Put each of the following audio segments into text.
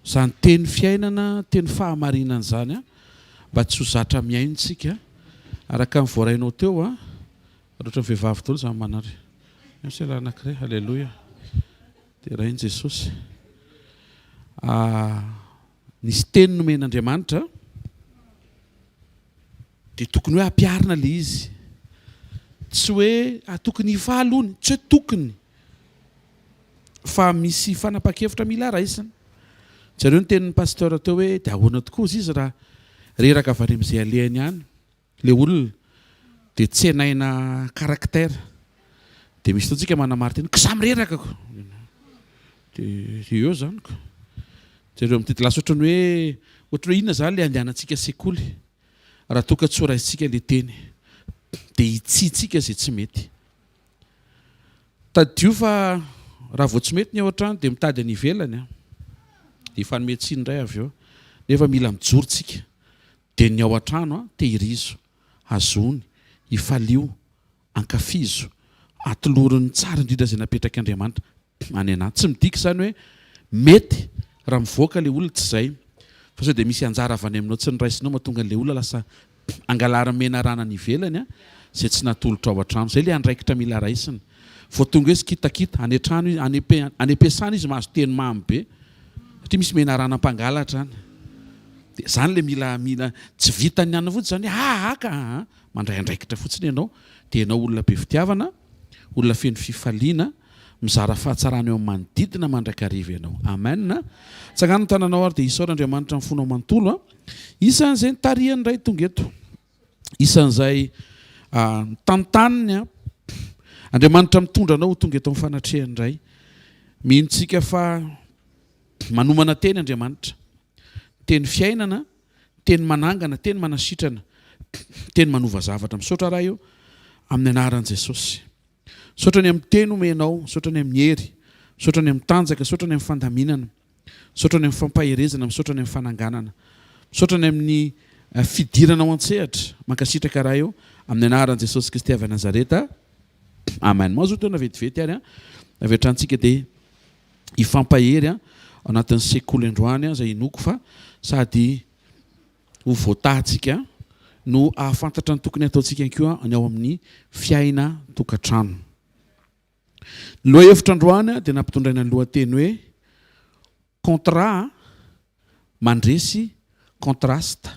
Zany teny fiainana, teny fahamarinana zany a mba tsy ho zatra miaintsika araka ny voarainao teo a ohatra ny vehivavy daholo zany manary. Misy raha anankiray, halleloia. Dia rain' Jesosy. Nisy teny nomen'Andriamanitra dia tokony hoe ampiarina le izy. Tsy hoe tokony hifahalony, tsy hoe tokony. Fa misy fanapa-kevitra mila raisina. Zareo ny tenin'ny pasteur teo hoe dia ahoana tokoa izy raha reraka avy any amin'izay alehany ihany. Le olona dia tsy enaina karaktera. Dia misy fotoantsika manamary teny kisa mireraka ko. Dia eo zany ko. Zareo mitety lasa ohatran'ny hoe inona zany le andehanantsika sekoly. Raha toa ka tsy ho raisitsika le teny dia hitsitsika izay tsy mety. Tadio fa raha vao tsy mety ny ao an-trano dia mitady any ivelany. Dia fanome tsiny indray avy eo. Nefa mila mijorontsika. Dia ny ao an-trano tehirizo, azony, hifalio, ankafizo, atolorin'ny tsara indrindra izay napetraka Andriamanitra any anaty. Tsy midika izany hoe mety raha mivoaka ilay olona tsy izay. Fa sao dia misy anjara avy any aminao tsy niraisinao mahatonga an'ilay olona lasa angalara-mena rana ny ivelany izay tsy natolotra ao an-trano. Izay ilay andraikitra mila raisina. Vao tonga hoe sy kitakita any an-trano any am-piasana izy mahazo teny mamy be. Satria misy mena rana mpangalatra any. Dia izany le mila tsy vitany ihany fotsiny izany haka mandray andraikitra fotsiny ianao. Dia ianao olona be fitiavana, olona feno fifaliana, mizara fahatsarana eo amin'ny manodidina mandrakariva ianao. Amen. Tsangano ny tananao ary dia isaoran'Andriamanitra ny fonao manontolo. Isan'izay nitarihany iray tonga eto. Isan'izay tantaniny Andriamanitra mitondra anao ho tonga eto amin'ny fanatrehany iray. Mihintsika fa manomana teny Andriamanitra. Teny fiainana, teny manangana, teny manasitrana, teny manova zavatra. Misaotra raha io amin'ny anaran'i Jesosy. Misaotra ny amin'ny teny omenao, misaotra ny amin'ny hery, misaotra ny amin'ny tanjaka, misaotra ny amin'ny fandaminana, misaotra ny amin'ny fampaherezana, misaotra ny amin'ny fananganana, misaotra ny amin'ny fidirana ao an-tsehatra. Mankasitraka raha io amin'ny anaran'i Jesosy Kristy avy Nazareta. Amen. Mazoto na vetivety ary avy hatransika dia hifampahery ao anatin'ny sekoly androany izay inoko fa sady ho voatahantsika no ahafantatra ny tokony ataontsika koa ny ao amin'ny fiaina tokantrano. Ny lohahevitra androany dia nampitondraina ny lohateny hoe contrat mandresy contraste.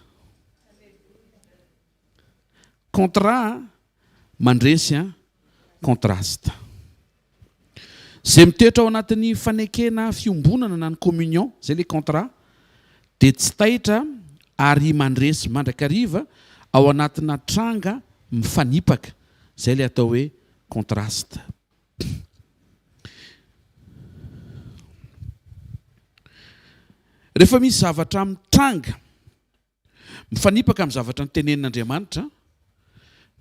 Contrat mandresy contraste. Izay mitoetra ao anatin'ny fanekena fiombonana na ny communion, izay le contrat, dia tsy tahitra ary mandresy mandrakariva ao anatina tranga mifanipaka, izay le atao hoe contraste. Rehefa misy zavatra mitranga mifanipaka amin'ny zavatra nitenenin'Andriamanitra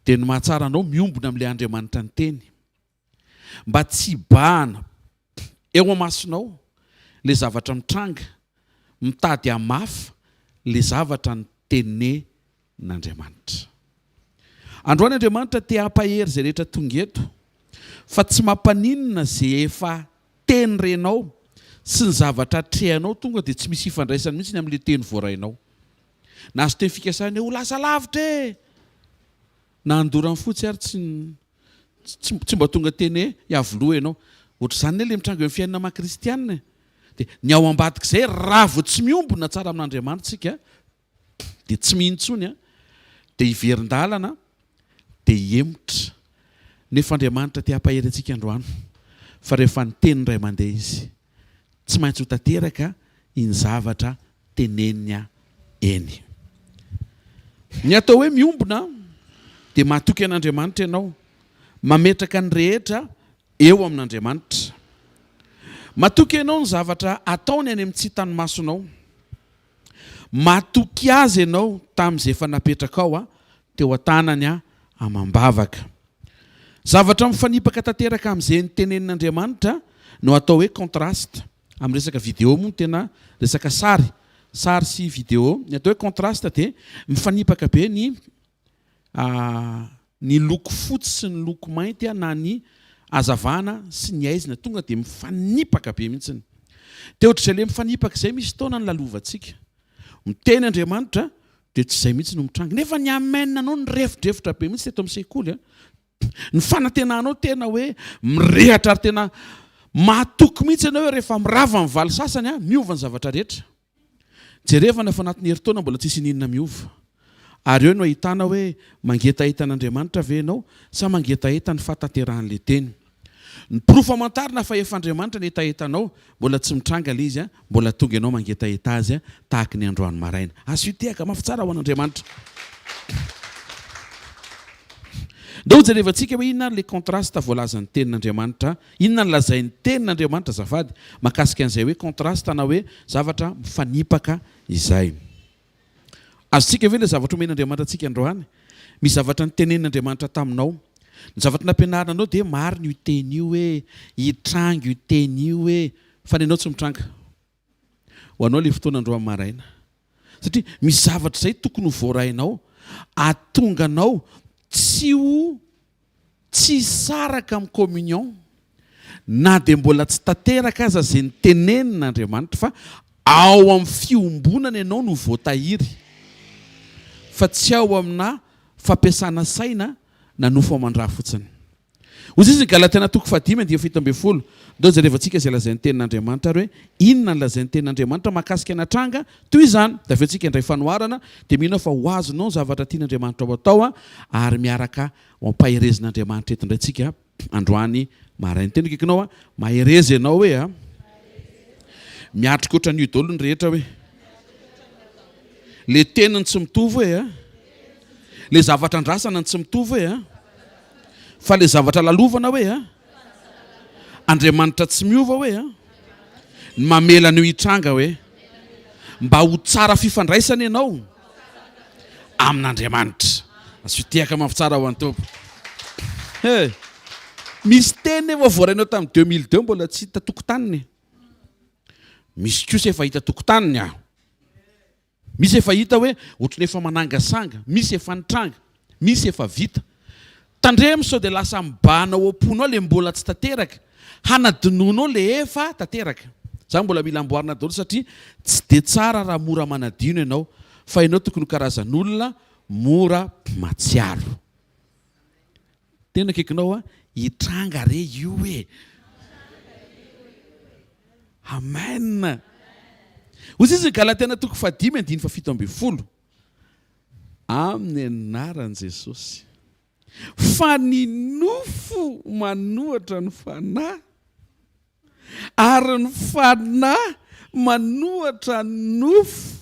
dia ny mahatsara anao miombona amin'ilay Andriamanitra ny teny. Mba tsy hibahana eo amasonao le zavatra mitranga, mitady hamafa le zavatra ny tenen'Andriamanitra. Androany Andriamanitra te hampahery izay rehetra tonga eto, fa tsy mampaninona izay efa teny renao sy ny zavatra trehanao tonga dia tsy misy ifandraisany mihitsy amin'ilay teny voarainao. Na azo teny fikasana ho lasa lavitra e! Na andorany fotsy ary tsy mba tonga teny hiavoloha ianao. Ohatra izany ilay mitranga eo amin'ny fiainana maha-kristianina. Dia ny ao ambadika izay raha vao tsy miombona tsara amin'Andriamanitra tsika dia tsy mihintsony dia hiverin-dalana dia hiemotra. Nefa Andriamanitra te hampahery antsika androany. Fa rehefa ny teny iray mandeha izy, tsy maintsy ho tanteraka iny zavatra tenenina eny. Ny atao hoe miombona dia mahatoky an'Andriamanitra ianao, mametraka ny rehetra eo amin'Andriamanitra. Mahatoky ianao ny zavatra ataony any amin'ny tsy tanomasonao. Mahatoky azy ianao tamin'izay efa napetraka ao teo an-tanany amam-bavaka. Zavatra mifanipaka tanteraka amin'izay nitenenin'Andriamanitra no atao hoe contraste. Amin'ny resaka vidéo moa tena resaka sary sy vidéo. Ny atao hoe contraste dia mifanipaka be ny loko fotsy sy ny loko mainty na ny hazavana sy ny aizina tonga dia mifanipaka be mihitsiny. Teo ohatr'izay le mifanipaka izay misy taona ny lalovantsika. Miteny Andriamanitra dia tsy izay mihitsy no mitranga. Nefa ny amen anao ny revidrevitra be mihitsy teto amin'ny sekoly. Ny fanantenanao tena hoe mirehatra ary tena mahatoky mihitsy ianao hoe rehefa mirava ny valy sasany miova ny zavatra rehetra. Jerevana efa anatin'ny herintaona mbola tsisy ninona miova. Ary eo no ahitana hoe mangetaeta an'Andriamanitra ve ianao sa mangetaeta ny fahatanteran'ilay teny. Ny profamantarina fa efa Andriamanitra ny etaetanao mbola tsy mitranga ilay izy mbola tonga ianao mangetaeta azy tahaka ny androany maraina. Azo hitehaka mafy tsara ho an'Andriamanitra. Ndao jerevantsika hoe inona le kontrasta voalazan'ny tenin'Andriamanitra, inona ny lazain'ny tenin'Andriamanitra zafady mahakasika an'izay hoe kontrasta na hoe zavatra mifanipaka izay. Azontsika ve le zavatra omen'Andriamanitra antsika androany? Misy zavatra ny tenenin'Andriamanitra taminao. Ny zavatra nampianaranao dia marina io teny io hoe hitranga io teny io hoe fa ny anao tsy mitranga. Ho anao le fotoana androany maraina. Satria misy zavatra izay tokony ho voarainao, ahatonga anao tsy saraka amin'ny communion na dia mbola tsy tanteraka aza izay ny tenenin'Andriamanitra fa ao amin'ny fiombonana ianao no voatahiry. Fa tsy ao amina fampiasana saina na nofo aman-drà fotsiny. Hozy izy ny Galatiana 5:17. Dao jerevantsika izay lazain'ny tenin'Andriamanitra ary hoe inona ny lazain'ny tenin'Andriamanitra mahakasika ny hatranga toy izany. Da avy antsika indray fanoharana dia mino fa ho azonao ny zavatra tian'Andriamanitra ho atao ary miaraka mampaherezin'Andriamanitra eto indray tsika androany maraina. Teny kaikinao maherezy ianao hoe miatrika ohatran'io daholo ny rehetra hoe le teniny tsy mitovy hoe le zavatra andrasana tsy mitovy hoe fa le zavatra lalovana hoe Andriamanitra tsy miova hoe ny mamela ny hitranga hoe mba ho tsara fifandraisana ianao amin'Andriamanitra. Azo fitehaka mafy tsara ho an-tompo. Misy teny efa voarainao tamin'ny 2002 mbola tsy hita tokotaniny. Misy kosa efa hita tokotaniny misy efa hita hoe ohatrany efa manangasanga, misy efa nitranga, misy efa vita. Tandremo sao dia lasa mibanao am-ponao le mbola tsy tanteraka, hanadinonao le efa tanteraka. Za mbola mila amboarina daholo satria tsy dia tsara raha mora manadino ianao fa ianao tokony karazan'olona mora matsiaro. Tena kaikinao hitranga re io hoe. Amen. Hozy izy Galatiana 5:17. Amin'ny anaran'i Jesosy. Fa ny nofo manohatra ny fanahy ary ny fanahy manohatra ny nofo.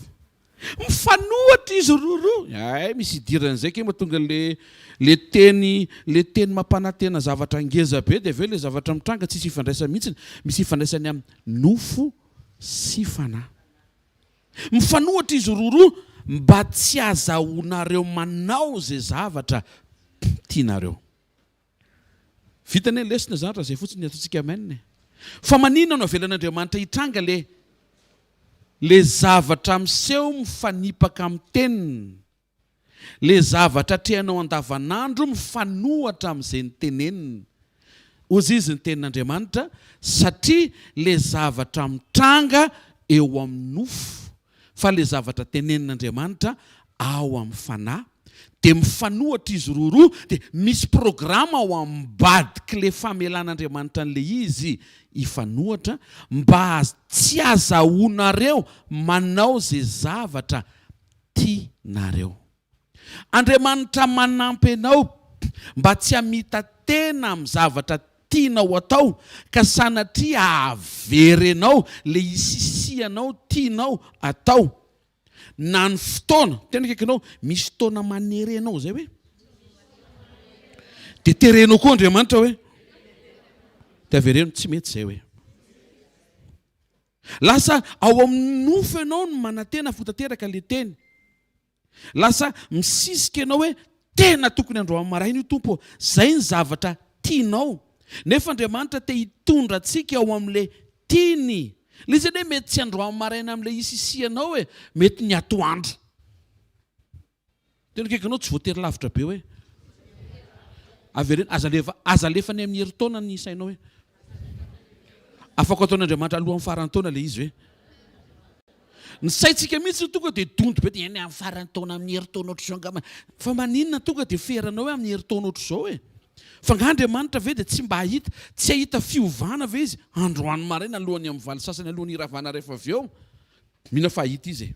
Mifanohatra izy roa. Misy idiran'izay ke mahatonga le teny mampanantena zavatra ngeza be dia aveo le zavatra mitranga tsisy ifandraisana mihitsy. Misy ifandraisany amin'ny nofo sy fanahy. Mifanohatra izy roa mba tsy azahoanareo manao izay zavatra tianareo. Vitany lesona zavatra izay fotsiny ataontsika amen. Fa maninona no avelan'Andriamanitra hitranga le zavatra miseho mifanipaka amin'ny teniny. Le zavatra trehanao andavanandro mifanohatra amin'izay ny teneniny. Hozy izy ny tenin'Andriamanitra satria le zavatra mitranga eo amin'ny nofo fa le zavatra tenenin'Andriamanitra ao amin'ny fanahy dia mifanohatra izy roa dia misy programa ao ambadiky le famelan'Andriamanitra n'le izy ifanohatra mba tsy azahoanareo manao izay zavatra tianareo. Andriamanitra manampy anao mba tsy hamita tena amin'ny zavatra tianao atao ka sanatria averenao le isisianao tianao atao. Na ny fotoana, tena kaikinao misy fotoana manerenao zay hoe dia terenao koa Andriamanitra hoe dia avereno tsy mety zay hoe. Lasa ao amin'ny nofo ianao no manantena fotanteraka le teny. Lasa misisika ianao hoe tena tokony androany maraina io tompo, zay ny zavatra tianao. Nefa Andriamanitra te hitondra antsika ao amin'le tiany. Le izy hoe mety tsy androany maraina amin'le isisianao hoe mety ny atoandro. Tena kaikinao tsy voatery lavitra be hoe aza alefany amin'ny herintaona ny sainao hoe afaka ataon'Andriamanitra alohan'ny farany taona le izy hoe ny saintsika mihitsy tonga dia donto be eny amin'ny farany taona amin'ny herintaona ohatr'izao angamba fa maninona tonga dia feranao hoe amin'ny herintaona ohatr'izao e fa ng'Andriamanitra ve dia tsy mba hahita tsy hahita fiovana ve izy androany maraina alohany amin'ny valy sasany alohany iravana rehefa avy eo mihina fahita izy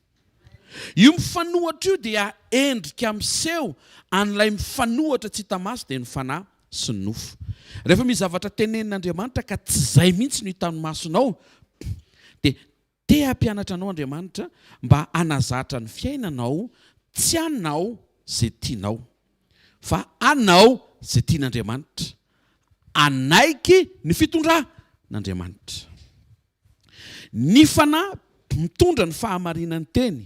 io mifanohatra io dia endrika miseho an'ilay mifanohatra tsy hita maso dia ny fanahy sy ny nofo rehefa misy zavatra tenenin'Andriamanitra ka tsy izay mihitsy no hitan'ny masonao dia te hampianatra anao Andriamanitra mba hanazatra ny fiainanao tsy anao izay tianao fa anao izay tian'Andriamanitra anaiky ny fitondran'Andriamanitra ny fanahy mitondra ny fahamarinany teny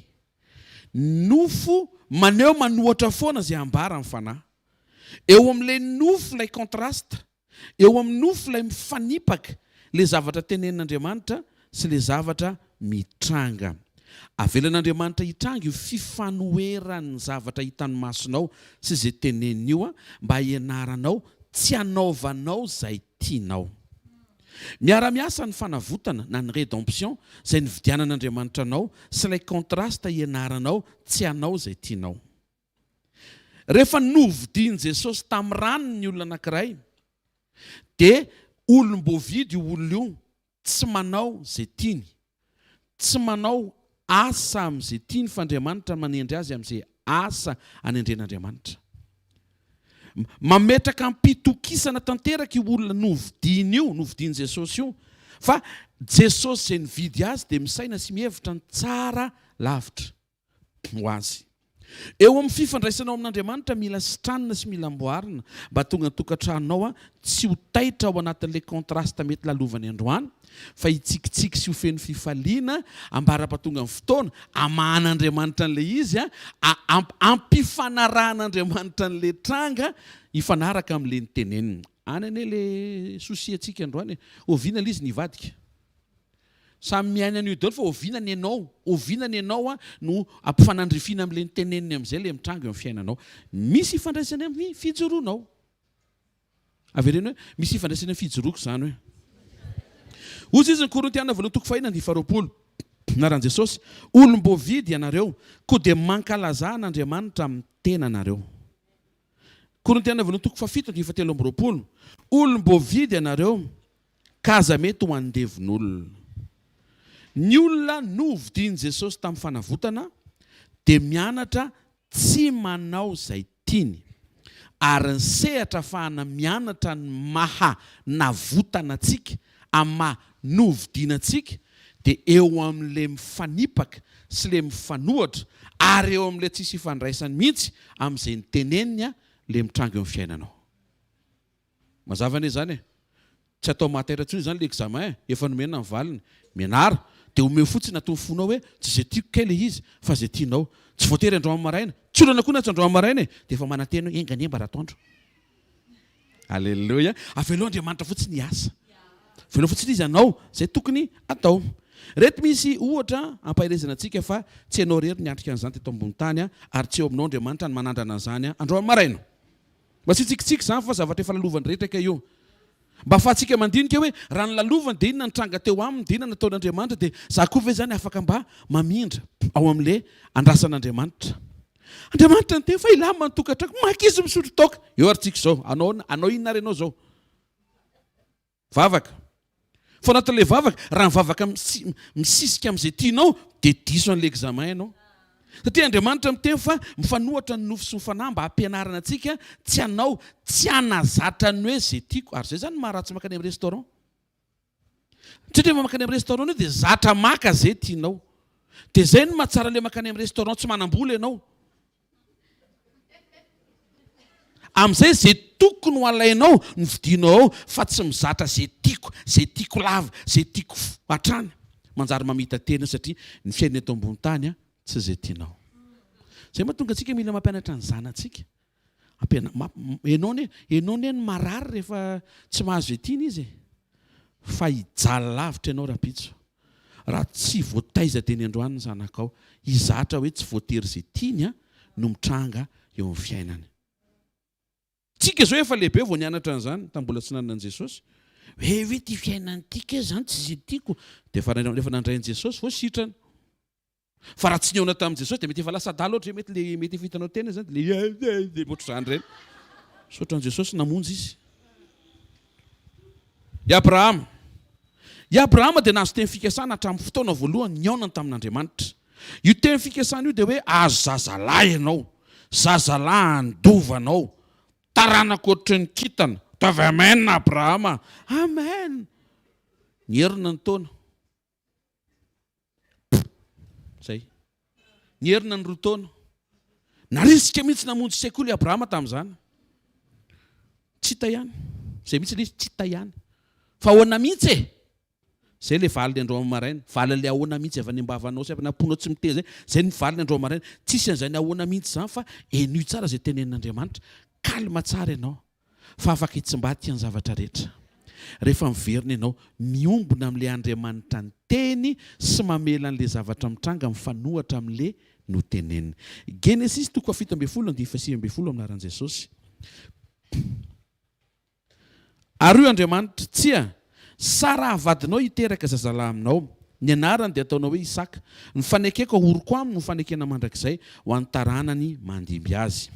nofo maneho manohatra foana izay ambara ny fanahy eo amin'ilay nofo ilay kontrasta eo amin'ny nofo ilay mifanipaka ilay zavatra tenenin'Andriamanitra sy ilay zavatra mitranga avelan'Andriamanitra hitranga io fifanoheran'ny zavatra hitan'ny masonao sy izay teneniny io mba hianaranao tsy hanaovanao izay tianao miara-miasa ny fanavotana na ny rédemption izay ny vidianan'Andriamanitra anao sy ilay kontrasta hianaranao tsy hanao izay tianao rehefa novidian'i Jesosy tamin'ny ranony ny olona anankiray dia olom-boavidy io olona io tsy manao izay tiany tsy manao asa amin'izay tiany fa Andriamanitra manendry azy amin'izay asa anendren'Andriamanitra mametraka ampitokisana tanteraka io olona novidian'i Jesosy io fa Jesosy izay nividy azy dia misaina sy mihevitra ny tsara lavitra ho azy eo amin'ny fifandraisanao amin'Andriamanitra mila sitranina sy mila amboarina mba tonga ny tokantranonao tsy ho taitra ao anatin'ilay kontrasta mety lalovany androany fa hitsikitsiky sy ho feno fifaliana ambara-patonga ny fotoana amahan'Andriamanitra an'ilay izy ampifanarahan'Andriamanitra an'ilay tranga hifanaraka amin'ilay niteneniny any ane ilay sosi antsika androany oviana ilay izy nivadika samy miaina an'io daholo fa oviana ny ianao no ampifanandrifiana amin'ilay niteneniny amin'izay ilay mitranga eo amin'ny fiainanao misy ifandraisany amin'ny fijoroanao avereny hoe misy ifandraisany amin'ny fijoroako izany hoe ozy izy ny Korintiana voalohany toko fahina ny 20 naran'i Jesosy olom-boavidy ianareo koa dia mankalaza an'Andriamanitra amin'ny tenanareo Korintiana voalohany toko 7 ny 17 olom-boavidy ianareo kaza mety ho andevon'olona ny olona novidian'i Jesosy tamin'ny fanavotana dia mianatra tsy manao izay tiany ary ny sehatra ahafahana mianatra ny maha navotana antsika amin'ny maha novidiana antsika dia eo amin'ilay mifanipaka sy ilay mifanohatra ary eo amin'ilay tsisy ifandraisany mihitsy amin'izay niteneniny ilay mitranga eo amin'ny fiainanao mazava ane zany tsy atao matera-tsony zany ilay examen efa nomena ny valiny mianara dia omeo fotsiny atao fonao hoe tsy izay tiako kay ilay izy fa izay tianao tsy voatery androany maraina tsy olana koa na tsy androany maraina dia efa manantena hoe enganemba raha ataondro alleloia avelo Andriamanitra fotsiny hiasa velo fotsiny izy anao izay tokony atao reto misy ohatra ampahirezana antsika fa tsy ianao rery niatrika an'izany teto ambony tany ary tsy eo aminao Andriamanitra ny manandrana an'izany androany maraina mba tsy tsikitsiky izany fa zavatra efa lalovany rehetra ka io mba fahatsika mandinika hoe raha ny lalovany dia inona nitranga teo aminy dia inona nataon'Andriamanitra dia za koa ve zany afaka mba mamindra ao amin'ilay andrasan'Andriamanitra Andriamanitra ny teny fa ilama ny tokantrano makizy misotro toka eo ary tsika izao anao inona ary ianao izao vavaka fa anatin'ilay vavaka raha ny vavaka misisika amin'izay tianao dia diso an'ilay examen ianao satria Andriamanitra miteny fa mifanohatra ny nofo sy ny fanahy mba hampianarana antsika tsy hanao tsy hanazatra ny hoe izay tiako ary izay zany maharatsy makany amin'ny restaurant satria rehefa makany amin'ny restaurant io dia zatra maka izay tianao dia izay no mahatsara ilay makany amin'ny restaurant tsy manam-bola ianao amin'izay izay tokony ho alainao ny vidinao ao fa tsy mizatra izay tiako lava izay tiako hatrany manjary mamita tena satria ny fiainana eto ambony tany tsy izay tianao izay mahatonga antsika mila mampianatra ny zanantsika ianao ne ny marary rehefa tsy mahazo izay tiana izy fa hijaly lavitra ianao rapitso raha tsy voataiza teny androany ny zanakao hizatra hoe tsy voatery izay tiany no mitranga eo amin'ny fiainany tsika izao efa lehibe vao nianatra an'izany tamin'ny mbola tsy nanan'i Jesosy hoe ty fiainany tika zany tsy izy tiako dia rehefa nandrainy Jesosy vao sitrana fa raha tsy niona tamin'i Jesosy dia mety efa lasa dala ohatra mety efa hitanao tena zany dia le ohatr'izany ireny saotran' Jesosy namonjy izy. I Abrahama dia nahazo teny fikasana hatramin'ny fotoana voalohany niaonany tamin'Andriamanitra. Io teny fikasana io dia hoe azo zazalahy ianao, zazalahy andovanao, taranako ohatry ny kintana. Tavy amen Abrahama, amen. Nierina ny taona zay, nierina ny 2 taona, narisika mihitsy namonjy sekoly Abrahama tamin'izany. Tsy hita ihany zay mihitsy le izy tsy hita ihany fa ahoana mihitsy e zay le valy ny andro maraina, valy le ahoana mihitsy avy any ambavanao sy avy namponao tsy miteny zay ny valy ny andro maraina, tsisy an'izay ny ahoana mihitsy zany fa enio tsara zay tenenin'Andriamanitra, kalma tsara ianao fa afaka hitsimbaty ny zavatra rehetra. Rehefa miverina ianao miombona amin'ilay Andriamanitra ny teny sy mamela an'ilay zavatra mitranga mifanohatra amin'ilay noteneniny. Genesis 17:20 amin'aran'i Jesosy. Ary io Andriamanitra tsia Sara avadinao hiteraka zazalahy aminao, ny anarany dia ataonao hoe Isaka. Ny fanekeko ahoroko aminy no fanekena mandrakizay ho an'ny taranany mandimby azy.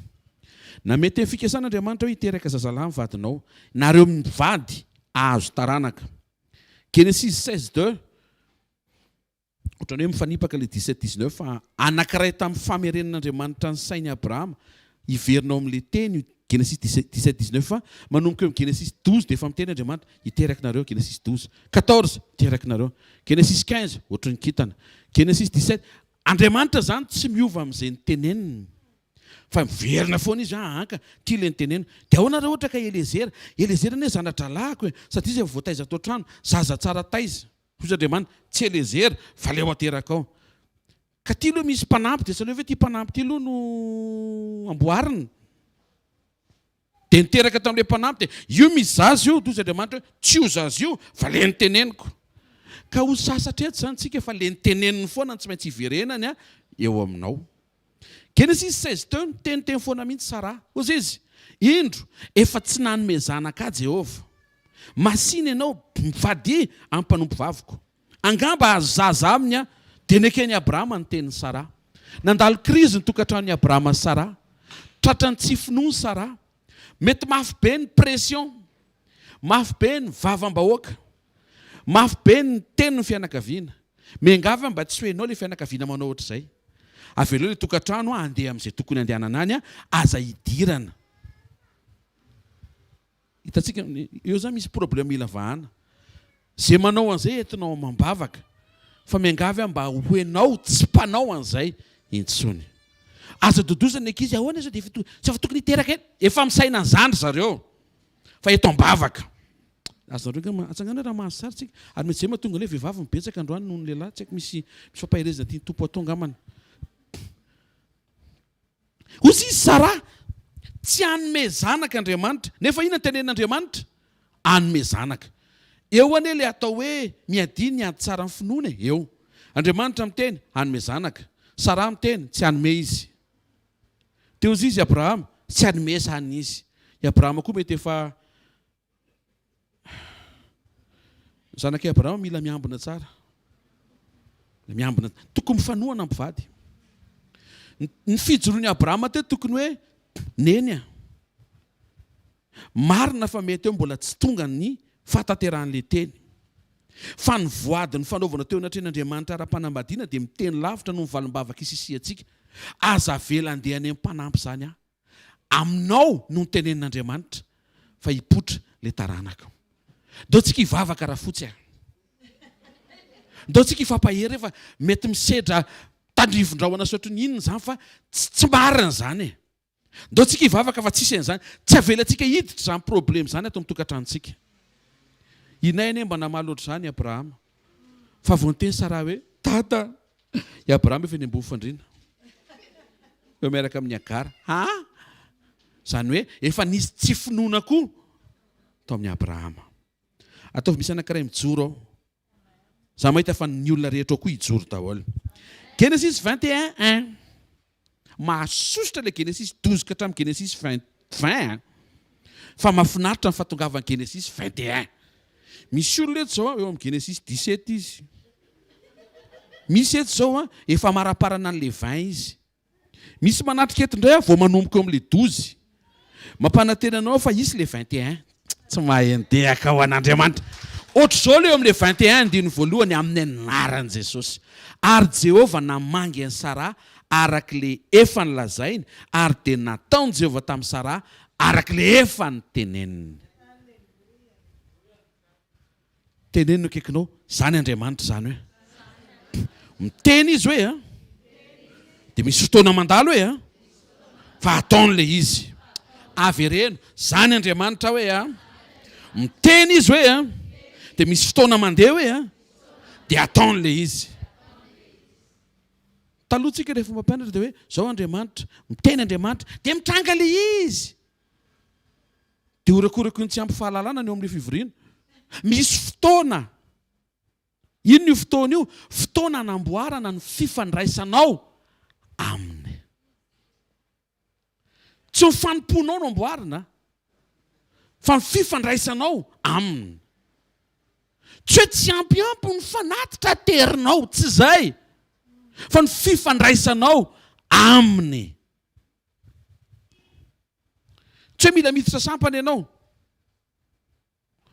Na mety amin'ny fikasana Andriamanitra hoe hiteraka zazalahy amin'ny vadinao, nareo mivady azo taranaka. Genesis 16:2 ohatran'ny hoe mifanipaka le 17-19 fa anankiray tamin'ny famerenan'Andriamanitra ny sainy Abrahama hiverinao amin'ilay teny. Genesis 17-19 fa manomboka eo Genesis 12 dia efa miteny Andriamanitra hiteraka nareo. Genesis 12:14 hiteraka nareo. Genesis 15 ohatry ny kintana. Genesis 17 Andriamanitra zany tsy miova amin'izay niteneniny fa miverina foana izy anka tia le nitenenina. Dia ahoana raha ohatra ka Elezera ne zanatra lahako e satria izay voataiza tao trano zaza tsara taiza. Hozy Andriamanitra tsy Elezera fa le ho ateraka ao. Ka tia loha misy mpanampy dia saleo hoe tia mpanampy tia loha no amboarina. Dia niteraka tamin'ilay mpanampy dia io misy zaza io toy Andriamanitra hoe tsy ho zaza io fa le niteneniko. Ka ho sasatra eto zany tsika fa le niteneniny foana tsy maintsy hiverenany eo aminao. Genesis 16 teniteny foana mihitsy Sara. Ozy izy indro efa tsy nanome zanaka Jehovah. Masina ianao mivady ampanompo vaviko. Angamba azo zaza aminy dia nekeny Abrahama ny tenin'ny Sara. Nandalo krizy ny tokantranon'ny Abrahama sy Sara. Tratrany tsy finoany Sara. Mety mafy be ny pression, mafy be ny vavam-bahoaka, mafy be ny teny ny fianakaviana. Mengava mba tsy hoenao ilay fianakaviana manao ohatr'izay. Aveleo ilay tokantrano andeha amin'izay tokony andehanana any aza hidirana. Hitantsika eo zany misy problème ila vahana. Zay manao an'izay entinao mambavaka fa mengava mba hoenao tsy mpanao an'izay intsony. Aza dodozana ankizy ahoana izy dia tsy afa tokony hiteraka efa misaina ny zandry zareo fa eto ambavaka. Azonareo atsangana raha mahasary tsika ary mety izay mahatonga ilay vehivavy mibetsaka androany noho ny lehilahy tsy haiko misy fampahirezana tiany tompo atao ngamany. Ozy izy Sara tsy hanome zanaka Andriamanitra nefa ina tenen'Andriamanitra hanome zanaka. Eo ane le atao hoe miadiny ny ady tsara ny finoana eo. Andriamanitra miteny hanome zanaka, Sara miteny tsy hanome izy. Teo izy Abrahama tsy hanome zany izy. I Abrahama koa mety efa zanak'i Abrahama mila miambina tsara. Miambina tokony mifanohana ampivady. Ny fijoroan'i Abrahama teo tokony hoe neny marina fa mety eo mbola tsy tonga ny fatateran'ilay teny. Fa ny voady ny fanaovana teo anatren'Andriamanitra ara-panambadiana dia miteny lavitra no mivalimbavaka isisiantsika. Aza vela andeha any amin'ny mpanampy zany aminao no nitenen'Andriamanitra fa hipotra le taranaka. Ndao tsika hivavaka raha fotsy ndao tsika hifampahery fa mety misedra tandrivondraona sotry inona zany fa tsy marina zany e. Ndao tsika hivavaka fa tsisy an'izany tsy avelantsika hiditra zany problème zany ato mitokantranontsika. Inay ane mba namaly ohatr' zany Abrahama fa vonteny Sara hoe tata i Abrahama efa eny ambony fandriana eo miaraka amin'ny Agara. Zany hoe efa nisy tsy finoana koa tao amin'ny Abrahama. Ataovy misy anankiray mijoro ao. Za mahita fa ny olona rehetra koa hijoro daholo. Genesis 21:1 mahasositra le Genesis 12 ka hatramin'ny Genesis 20 fa mahafinaritra ny fahatongavan'ny Genesis 21. Misy olona eto zao eo amin'ny Genesis 17 izy. Misy eto zao efa maraparana an'le 20 izy. Misy manatrika eto indray vao manomboka eo amin'le 12. Mampanantenanao fa isy le 21. Tsy mahay ndehaka ao an'Andriamanitra. Ohatr' zao le eo amin'le 21 andiny voalohany amin'ny anaran'i Jesosy. Ary Jehovah namangy an'i Sara arak'le efa nilazainy ary dia nataony Jehovah tamin'i Sara arak'le efa niteneniny. Tenenino akaikinao, zany Andriamanitra zany hoe. Miteny izy hoe dia misy fotoana mandalo hoe fa ataon'le izy. Avy reno, zany Andriamanitra hoe miteny izy hoe dia misy fotoana mandeha hoe dia ataon'le izy. Talohantsika rehefa mampianatra dia hoe zao Andriamanitra, miteny Andriamanitra dia mitranga le izy. Dia horakorako ny tsy ampy fahalalana eo amin'le fivoriana. Misy fotoana. Ino io fotoana io? Fotoana hanamboarana ny fifandraisanao aminy. Tsy ny fanomponao no amboarina, fa ny fifandraisanao aminy. Tsy hoe tsy ampy ny fanatitra terinao, tsy izay. Fa ny fifandraisanao aminy. Tsy hoe mila miditra sampana ianao,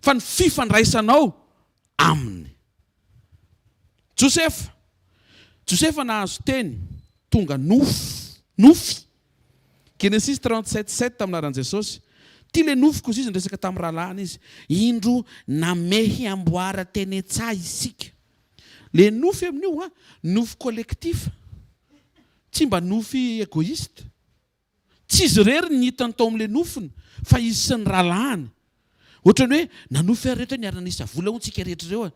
fa ny fifandraisanao aminy. Josefa nahazo teny tonga nofy. Genesis 37:7 tamin'ny anaran'i Jesosy. Ty le nofy koa izy resaka tamin'ny rahalahiny izy. Indro namehy amboara teny tsay isika. Le nofy amin'io nofy collectif. Tsy mba nofy égoïste. Tsy izy rery ny hitany tao amin'le nofiny, fa izy sy ny rahalahiny. Ohatrany hoe nanofy rehetra niarana nisy vola ontsika rehetra ireo.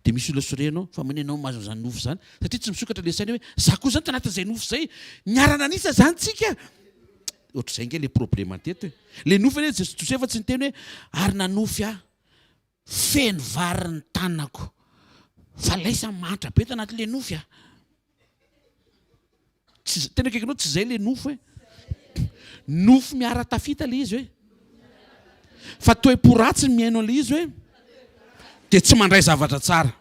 Dia misy olona sorenao fa manenao mahazo zany nofy zany. Satria tsy misokatra le sainy hoe za koa zany tanatin'izay nofy zay niarana nisa zany tsika. Ohatr'izay nge le problème teto. Le nofy anie Josefa tsy niteny hoe ary nanofy feno vary ny tanako. Fa laisa mantra be tanatin'le nofy tena akaikinao tsy izay le nofy hoe. Nofy miara tafita le izy hoe. Fa toe-poratsy ny miaino an'le izy hoe. Dia tsy mandray zavatra tsara.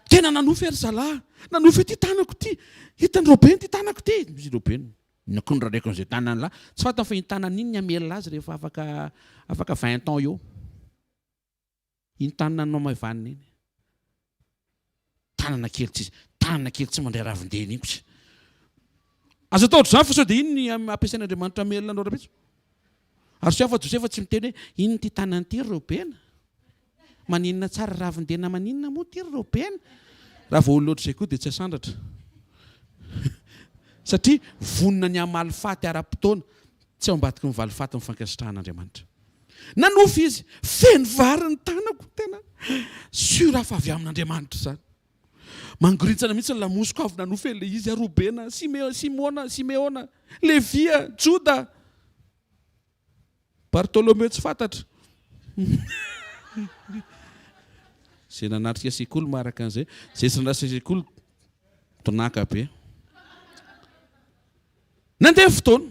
Tena nanofy ary zalahy. Nanofy ty tanako ty. Hitany Robeny ty tanako ty. Misy Robeny. Nakondra raiky n'izay tanany lahy. Tsy fantany fa iny tanany iny ny amelona azy rehefa afaka 20 ans eo. Iny tanana anao maivanina iny. Tanana kely tsy mandray ravindena iny. Azo atao ohatr'izany fa sao dia iny ny ampiasain'Andriamanitra amelona anao rabetso. Ary sy afa Josefa tsy miteny hoe iny ty tanany ty Robena. Maninona tsara ravindena maninona moa ty Robena. Raha vao olona ohatr'izay koa dia tsy asandratra. Satria vonona ny amalifaty ara-potoana tsy ao ambadiky ny valifaty mifankasitrahan'Andriamanitra. Nanofy izy, feno vary ny tanako tena. Sura fa avy amin'Andriamanitra zany. Mangorintsana mihitsy ny lamosiko avy nanofy le izy Robena, Simeona, Levia, Joda, Bartolomeo tsy fantatra. Zay nanatrika sekoly maraka an'izay. Zay sy nirasa sekoly tonaka be. Nandeha fotoana.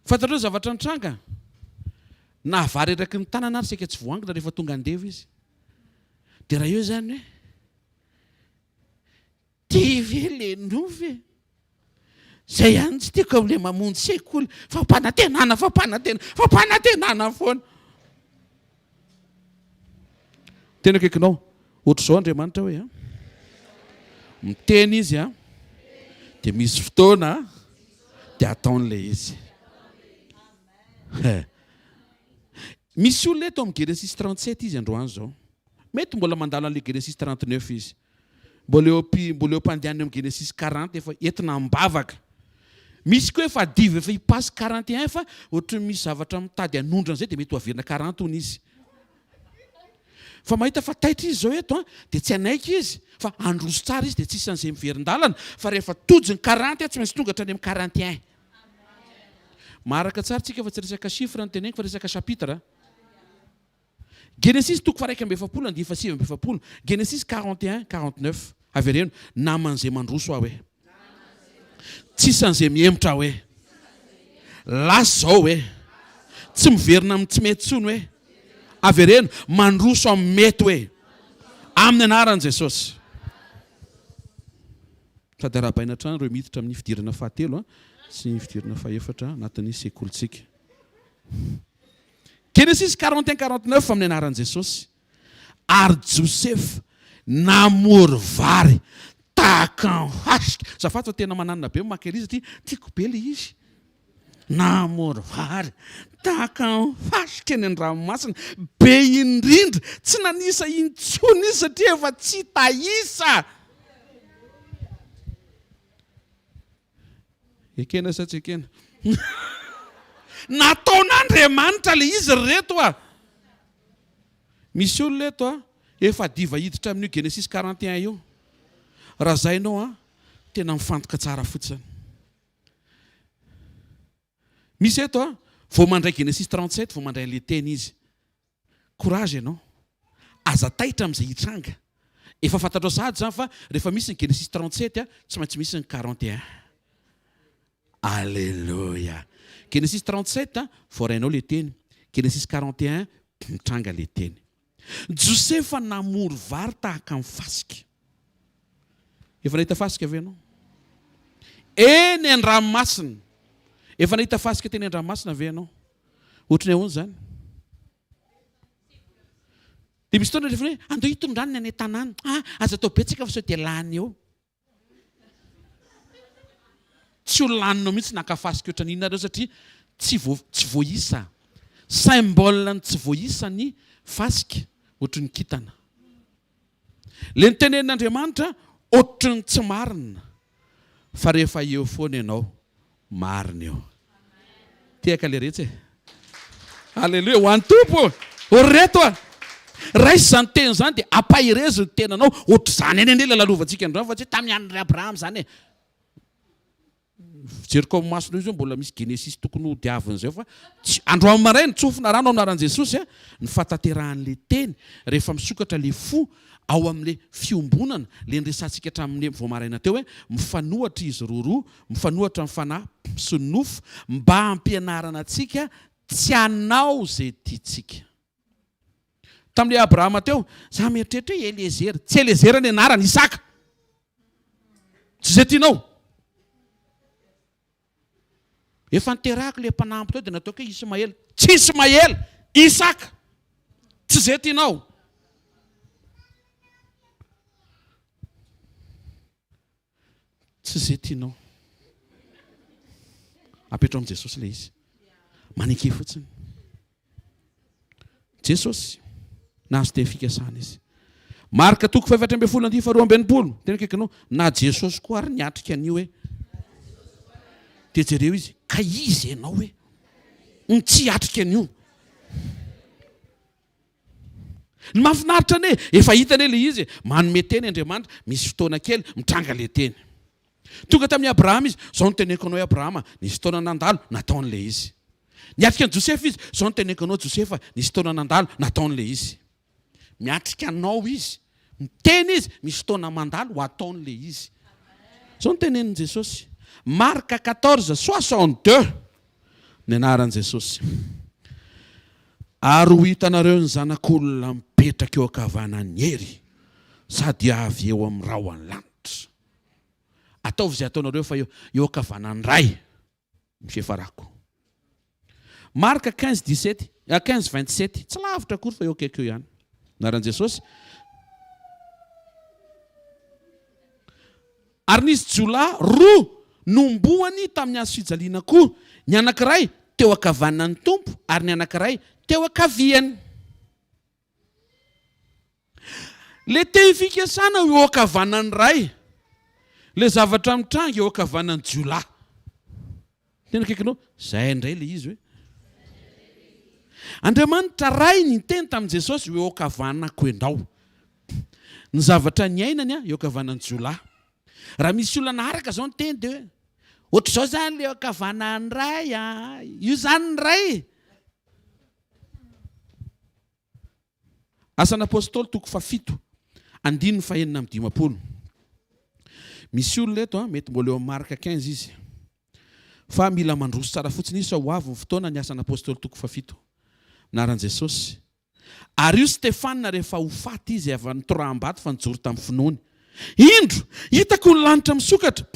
Fantatrao zavatra nitranga. Nahavary eraky ny tanana ary seka tsy voangina rehefa tonga andeva izy. Dia raha eo zany hoe ty ve le nofy zay ihany tsy tiako amin'ilay mamonjy sekoly fampanantenana foana. Tena akaikinao ohatr'izao Andriamanitra hoe miteny izy dia misy fotoana dia ataon'ilay izy. Misy olona eto amin'ny Genesis 37 izy androany zao. Mety mbola mandalo an'ilay Genesis 39 izy. Mbola eo mpandehanany amin'ny Genesis 40 efa entina mibavaka. Misy koa efa divy efa hipasy 41 fa ohatry misy zavatra mitady hanondrana izay dia mety ho averina 40 hono izy. Fa mahita fa taitra izy zao eto dia tsy hanaiky izy fa androso tsara izy dia tsisy an'izay miverin-dalana fa rehefa tojiny 40 tsy maintsy tonga hatrany amin'ny 41. Maharaka tsara tsika fa tsy resaka chiffre ny teneniko fa resaka chapitre. Genesis 2:7-20. Genesis 41:49. Avereno naman'izay mandroso aho hoe. Tsisy an'izay miemotra hoe. Lasa zao hoe. tsy miverina amin'ny tsy mety tsony hoe avereno mandroso amin'ny mety hoe amin'ny anaran'i Jesosy. Sady arahabaina trano ireo miditra amin'ny fidirana fahatelo sy ny fidirana fahaefatra anatin'ny sekolontsika. Genesis 41-49 amin'ny anaran'i Jesosy. Ary Joseph namory vary tahaka ny hasika. Zafato fa tena mananina be mamaky izy satria tiako be ilay izy. Namory vary tahaka ny hasika eny an-dranomasina be indrindra, tsy nanisa intsony izy satria efa tsy tahisa. Ekena sa tsy ekena? Nataon'Andriamanitra le izy reto Misy olona eto efa diva hiditra amin'io Genesis 41 io. Raha zay ianao tena mifantoka tsara fotsiny. Misy eto vao mandray Genesis 37 vao mandray le teny izy. Courage ianao. Aza taitra amin'izay hitranga. Efa fantatrao sahady zany fa rehefa misy ny Genesis 37 tsy maintsy misy ny 41. Alléluia. Genesis 37 voarainao le teny. Genesis 41 mitranga le teny. Josefa namory vary tahaka ny fasika. Efa nahita fasika avy ianao? Eny an-dranomasina. Efa nahita fasika teny an-dranomasina avy ianao? Ohatrany ahoana zany? Dia misy fotoana rehefa hoe andao hitondrany any tanàna. Aza atao betsaka fa sao dia lany eo. Tsy ho laninao mihitsy nakafasika ohatran'ny inona satria tsy voaisa. Symbole ny tsy voaisa ny fasika ohatry ny kintana. Le nitenen'Andriamanitra ohatry ny tsy marina. Fa rehefa eo foana ianao marina eo. Tiaka le rehetra e. Alléluia, ho an'ny tompo. Oreto raisy zany teny zany dia ampahirezy ny tenanao ohatry zany eny le lalovantsika androany fa tsy tamin'ny andry Abraham zany e. Jeriko amin'ny masonao izy mbola misy Genesis tokony ho diavina zay fa androany maraina tsofina rano anaran'i Jesosy ny fatateran'le teny rehefa misokatra le fo ao amin'le fiombonana le nresantsika hatramin'ny vao maraina teo hoe mifanohatra izy roa mifanohatra ny fanahy sy ny nofo mba hampianarana antsika tsy hanao zay tiantsika. Tamin'le Abrahama teo za mieritreritra hoe Eliezer, tsy Eliezer ny anarany Isaka. Tsy zay tianao. Efa niterahako le mpanampy teo dia nataoko hoe Ismael. Tsy Ismael, Isaka. Tsy zay tianao. Tsy zay tianao. Apetrao amin'i Jesosy ilay izy. Maneke fotsiny. Jesosy nahazo teny fikasana izy. Marka toko 7:12 tena kaikanao na Jesosy koa ary niatrika an'io hoe dia jereo izy ka izy ianao hoe ny tsy atrika an'io. Ny mahafinaritra ane efa hitany le izy manome teny Andriamanitra misy fotoana kely mitranga le teny. Tonga tamin'ny Abrahama izy zao noteneko anao Abrahama nisy fotoana nandalo nataon'le izy. Niatrika an'i Josefa izy zao noteneko anao Josefa nisy fotoana nandalo nataon'le izy. Miatrika anao izy miteny izy misy fotoana mandalo ho ataon'le izy. Zao notenenin' Jesosy. Marka 14:62 ny anaran'i Jesosy. Ary ho hitanareo ny zanak'olona mipetraka eo ankavanan'ny hery sady avy eo amin'ny rahona lanitra. Ataovy izay ataonareo fa eo ankavanan'ny ray mifefarako. Marka 15:27 tsy lavitra akory fa eo akaiky eo ihany. Anaran'i Jesosy. Ary nisy jolahy roa nomboany tamin'ny hazo fijaliana koa. Ny anankiray teo ankavanan'ny tompo ary ny anankiray teo ankaviany. Le teny fikasana eo ankavanan'ny ray. Le zavatra mitranga eo ankavanan'ny jolahy. Tena kaikanao zay indray le izy hoe. Andriamanitra ray ny teny tamin'i Jesosy eo ankavanako endao. Ny zavatra ny ainany eo ankavanan'ny jolahy. Raha misy olona naharaka zao ny teny dia hoe ohatr' izao zany le ankavanan'ny ray io zany ny ray. Asan'ny apôstôly toko 7:15. Misy olona eto mety mbola eo amin'ny Marka 15 izy. fa mila mandroso tsara fotsiny izy ho avy ny fotoana ny asan'ny apôstôly toko 7 minaran'i Jesosy. Ary io Stefana rehefa ho faty izy avy nitoraham-bato fa nijoro tamin'ny finoany. Indro hitako ny lanitra misokatra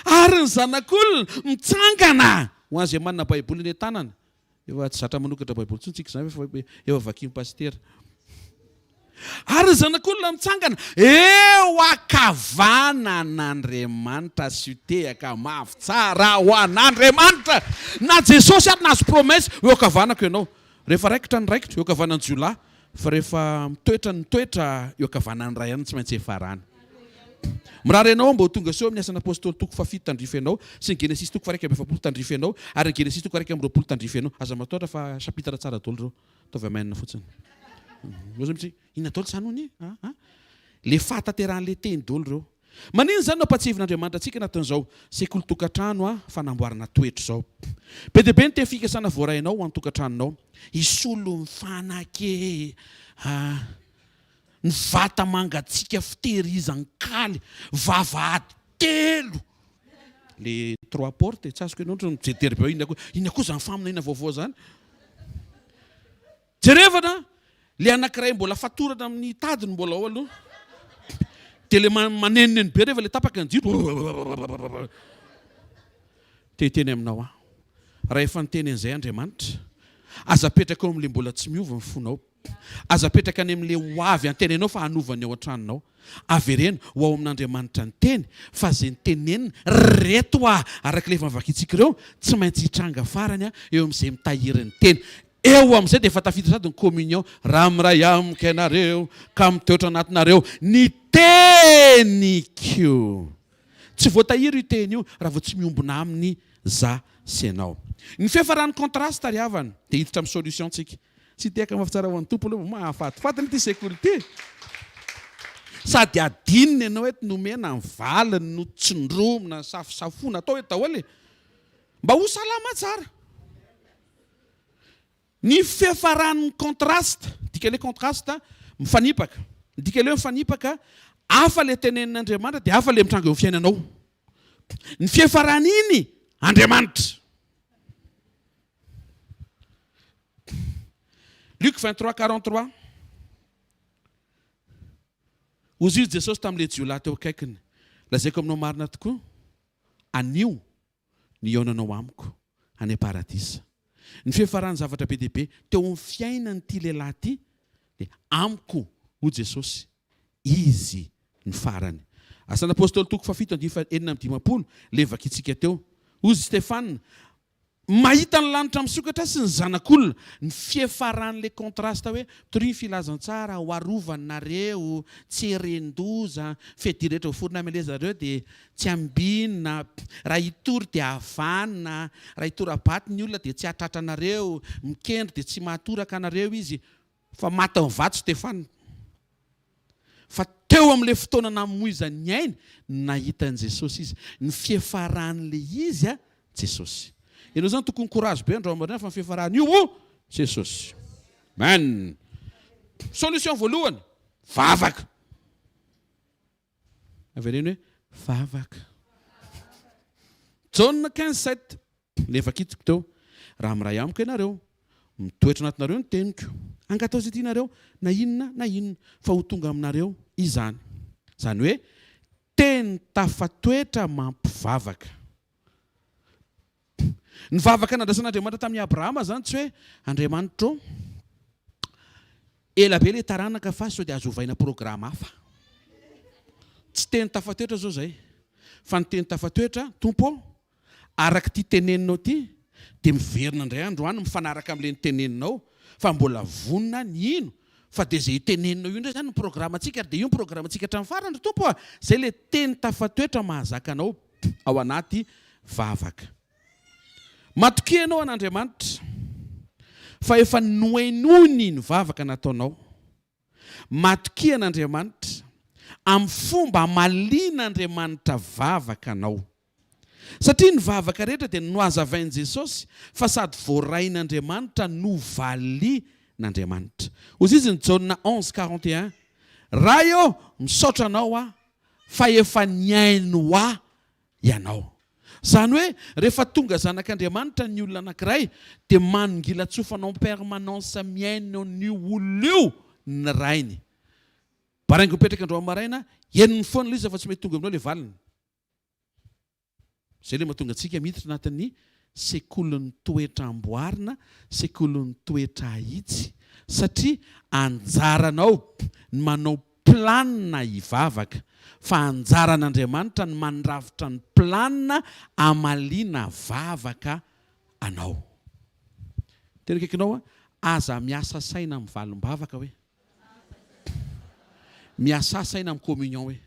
ary ny zanak'olona mitsangana ho azy manana baiboly ny tanana. Efa tsy zatra manokatra baiboly tsontsika izany fa efa vakian'ny pastera. Ary ny zanak'olona mitsangana eo akavanan'Andriamanitra sy tehaka mafy tsara ho an'Andriamanitra. Na Jesosy ary nazo promesy eo akavanako ianao. Rehefa raikitra ny raikitra eo akavanan'ny jiolahy, fa rehefa mitoetra eo akavanan'ny ray ihany tsy maintsy efarany. Mirary ianao mba ho tonga soa amin'ny asan'ny apôstôly toko 7 tandrify ianao sy ny Genesis toko 7 tandrify ianao ary ny Genesis toko 20 tandrify ianao. Aza matoatra fa chapitre tsara daholo reo. Ataovy amainina fotsiny. Inona daholo sanony? Le fatateran'le teny daholo reo. Manino zany no ampatsivin'Andriamanitra antsika anatin'izao sekoly tokantrano fanamboarana toetra zao. Be dia be ny te fikasana voarainao ho an-tokantranonao. Isolo mifanake ny vata mangatsika fitehirizan kaly vavahady telo. Le 3 porte tsasiko ianao mijery be inona koa zany faminana vaovao zany. Jerevana le anankiray mbola fatorana amin'ny tadiny mbola ao aloha. Dia le manenoneny be rehefa le tapaka ny jiro. Teny aminao raha efa niteny an'izay Andriamanitra, aza petraka eo amin'ile mbola tsy miova ny fonao. Aza petraka any amin'ile ho avy antenenao fa hanovany ao an-tranonao. Avereno ho ao amin'Andriamanitra ny teny fa izay nitenenina reto araka le mavakitsika ireo tsy maintsy hitranga farany eo amin'izay mitahiry ny teny. Eo amin'izay dia efa tafiditra sady ny communion. Raha miray amiko ianareo ka mitoetra anatinareo ny teniko. Tsy voatahiry io teny io raha vao tsy miombona aminy za sy ianao. Ny fiafarany contraste ary havany dia hiditra amin'ny solution tsika. Tsy tehaka mafitsara ho an'ny tompo aloha mahafatifatiny ity sekoly ity. Sady adinina ianao eto nomena ny valiny no tsindromina safosafona atao eto daholo mba ho salama tsara. Ny fiafarany contraste, dika le contraste mifanipaka. Dika le mifanipaka, hafa le tenenin'Andriamanitra dia hafa le mitranga eo fiainanao. Ny fiafarany iny Andriamanitra. Luc 23:43. Ozy io Jesosy tamin'ilay jiolahy teo akaikiny. Lazaiko aminao marina tokoa. Anio ny iaonanao amiko any paradisa. Ny fiafarany zavatra be dia be teo amin'ny fiainany ity lehilahy ity dia amiko ho Jesosy. Izy ny farany. Asan'ny apôstôly toko 7:4 levakitsika teo. Ozy Stefana mahita ny lanitra misokatra sy ny zanak'olona ny fiafaran'le contraste hoe tory ny filazantsara ho arovanareo tsy herendoza fedirehetra ho forona amin'ilay zareo dia tsy ambinina raha hitory dia havanina raha hitory abaty ny olona dia tsy hatratranareo mikendry dia tsy mahatoraka anareo izy fa maty ny vato Stefana. Fa teo amin'ilay fotoana namoizany ainy nahitan'i Jesosy izy ny fiafaran'le izy Jesosy. Ianao zany tokony courage be andro amarina fa ny fiafarany io Jesosy. Amen. Solution voalohany vavaka. Avereno hoe vavaka. Jaune 15:7 levakitsiko teo. Raha miray amiko ianareo mitoetra anatinareo ny teniko. Angatao izay tianareo na inona fa ho tonga aminareo izany. Zany hoe teny tafatoetra mampivavaka. Ny vavaka nandrasan'Andriamanitra tamin'ny Abrahama zany tsy hoe Andriamanitra ela be le taranaka fa sao dia azovaina programa hafa. Tsy teny tafatoetra zao zay. Fa ny teny tafatoetra tompo araka ty teneninao ty dia miverina indray andro any mifanaraka amin'ile teneninao fa mbola vonina ny ino fa dia izay teneninao io indray zany ny programantsika ary dia io ny programantsika hatramin'ny farany tompo zay le teny tafatoetra mahazakanao ao anaty vavaka. Matokia ianao an'Andriamanitra fa efa nohainony ny vavaka nataonao. Matokia an'Andriamanitra amin'ny fomba malian'Andriamanitra vavaka anao. Satria ny vavaka rehetra dia noazavain'i Jesosy fa sady voarain'Andriamanitra no valian'Andriamanitra. Ozy izy ny Jaune 11:41 raha eo misaotra anao fa efa niaino ianao. Zany hoe rehefa tonga zanak'Andriamanitra ny olona anankiray dia manongila tsofanao permanence miaina n'io olona io ny rainy. Baraingo mipetraka andro amaraina, eniny foana ilay izy fa tsy mety tonga aminao ilay valiny. Izay ilay mahatonga antsika miditra anatin'ny sekolin'ny toetra amboarina, sekolin'ny toetra ahitsy. Satria anjaranao ny manao planina hivavaka, fa anjaran'Andriamanitra ny mandrafitra ny planina amaliana vavaka anao. Tena kaikinao aza miasa saina amin'ny valim-bavaka hoe. Miasa saina amin'ny communion hoe.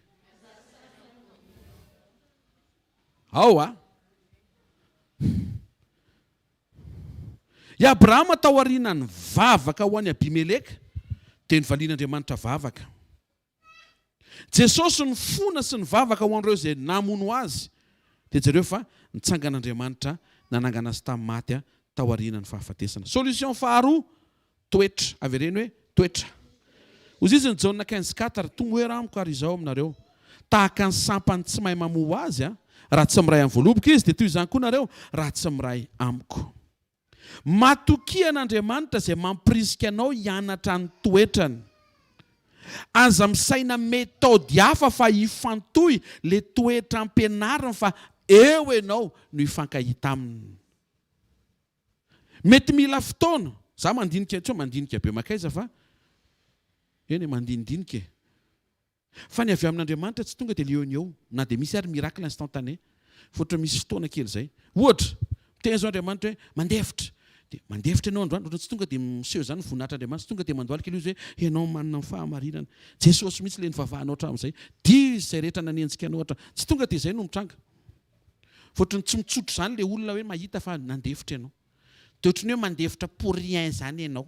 Ao a. I Abrahama tao aorianany vavaka ho an'ny Abimeleka dia nivalian'Andriamanitra vavaka. Jesosy ny fona sy ny vavaka ho an'ireo izay namono azy dia jereo fa nitsangan'Andriamanitra nanangana azy tamin'ny maty tao aorianany fahafatesana. Solution faharoa, toetra. Avy ireny hoe toetra. Hozy izy ny Jaona 15:4 tonga hoe ramiko ary izao aminareo. Tahaka ny sampany tsy mahay mamoha azy raha tsy miray amin'ny voaloboka izy dia toy izany koa nareo raha tsy miray amiko. Matokian'Andriamanitra izay mampirisika anao hianatra ny toetrany. Aza misaina metody hafa fa hifantohy le toetra ampianarina fa eo ianao no hifankahita aminy. Mety mila fotoana. Za mandinika, tsy mandinika be makaiza fa eny mandinidinika. Fa ny avy amin'Andriamanitra tsy tonga dia leo ny eo. Na dia misy ary miracle instantané. Fotra misy fotoana kely izay. Ohatra, tena zao Andriamanitra hoe mandefitra. Dia mandefitra ianao androany, tsy tonga dia miseho izany ny voninahitran'Andriamanitra, tsy tonga dia mandoaly kely izy hoe ianao manana ny fahamarinana. Jesosy mihitsy ilay nivavahanao hatramin'izay. Dia izay rehetra nanenjika anao hatra. Tsy tonga dia izay no mitranga. Fotrany tsy mitsotro izany ilay olona hoe mahita fa nandefitra ianao. Dia ohatran'ny hoe mandefitra pour rien izany ianao.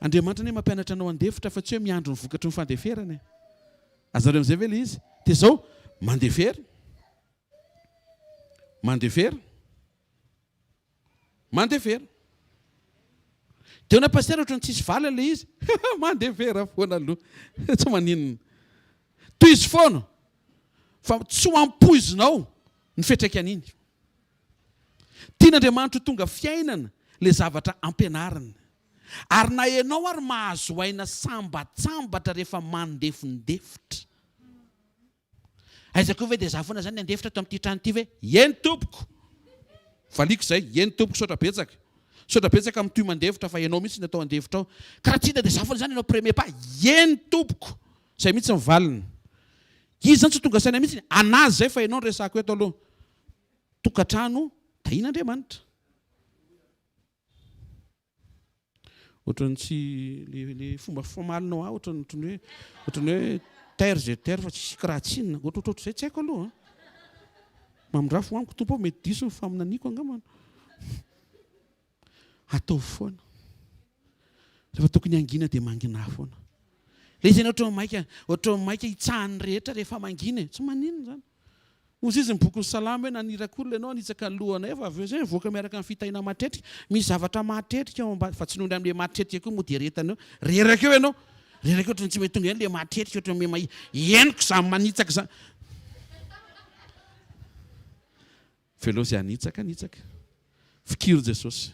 Andriamanitra ny mampianatra anao andefitra fa tsy hoe miandro ny vokatry ny fandeferana. Azareo amin'izay ve ilay izy? Dia izao mandefera. Mandefera. Mandefera. Dia na pasteur ohatran'ny tsisy vala ilay izy. Mandefera foana aloha. Tsy maninona. Toy izy foana. Fa tsy ho ampoizinao ny fetraikany iny. Tian'Andriamanitra tonga fiainana ilay zavatra ampianarana. Ary na ianao ary mahazo aina sambatsambatra rehefa mandefindefitra. Aizako hoe dia za foana izany andefitra ato amin'ity trano ity ve? Eny tompoko. Valiko izay, eny tompoko saotra betsaka. Saotra betsaka amin'ny toy mandefitra fa ianao mihitsy ny atao andefitra ao. Karaha tsy hita dia za foana izany ianao premier pas. Eny tompoko. Izay mihitsy ny valiny. Izy zany tsy tonga saina mihitsy. Anazy izay fa ianao ny resako eto aloha. Tokantrano dahin'Andriamanitra. Ohatran'ny tsy le fomba famalinao ohatran'ny hoe terre je terre fa tsy karahatsinina. Ohatran'ny izay tsy haiko aloha. Mamindrafo amiko tompo mety diso ny faminaniako angamana. Atao foana. Rehefa tokony hangina dia mangina foana. Ilay izy ohatran'ny maika hitsahany rehetra rehefa mangina. Tsy maninona izany. Ozy izy ny boky ny salama hoe nanirak'olona ianao hanitsaka ny lohana fa avy eo izay mivoaka miaraka amin'ny fitahiana matretrika. Misy zavatra matretrika ao ambany fa tsy nohon'ny amin'ilay matretrika koa moa dia retanao. Reraka eo ianao. Reraka ohatran'ny tsy mety tonga eny ilay matretrika ohatran'ny henoko izany manitsaka izany. Velao izay hanitsaka. Fikiro Jesosy.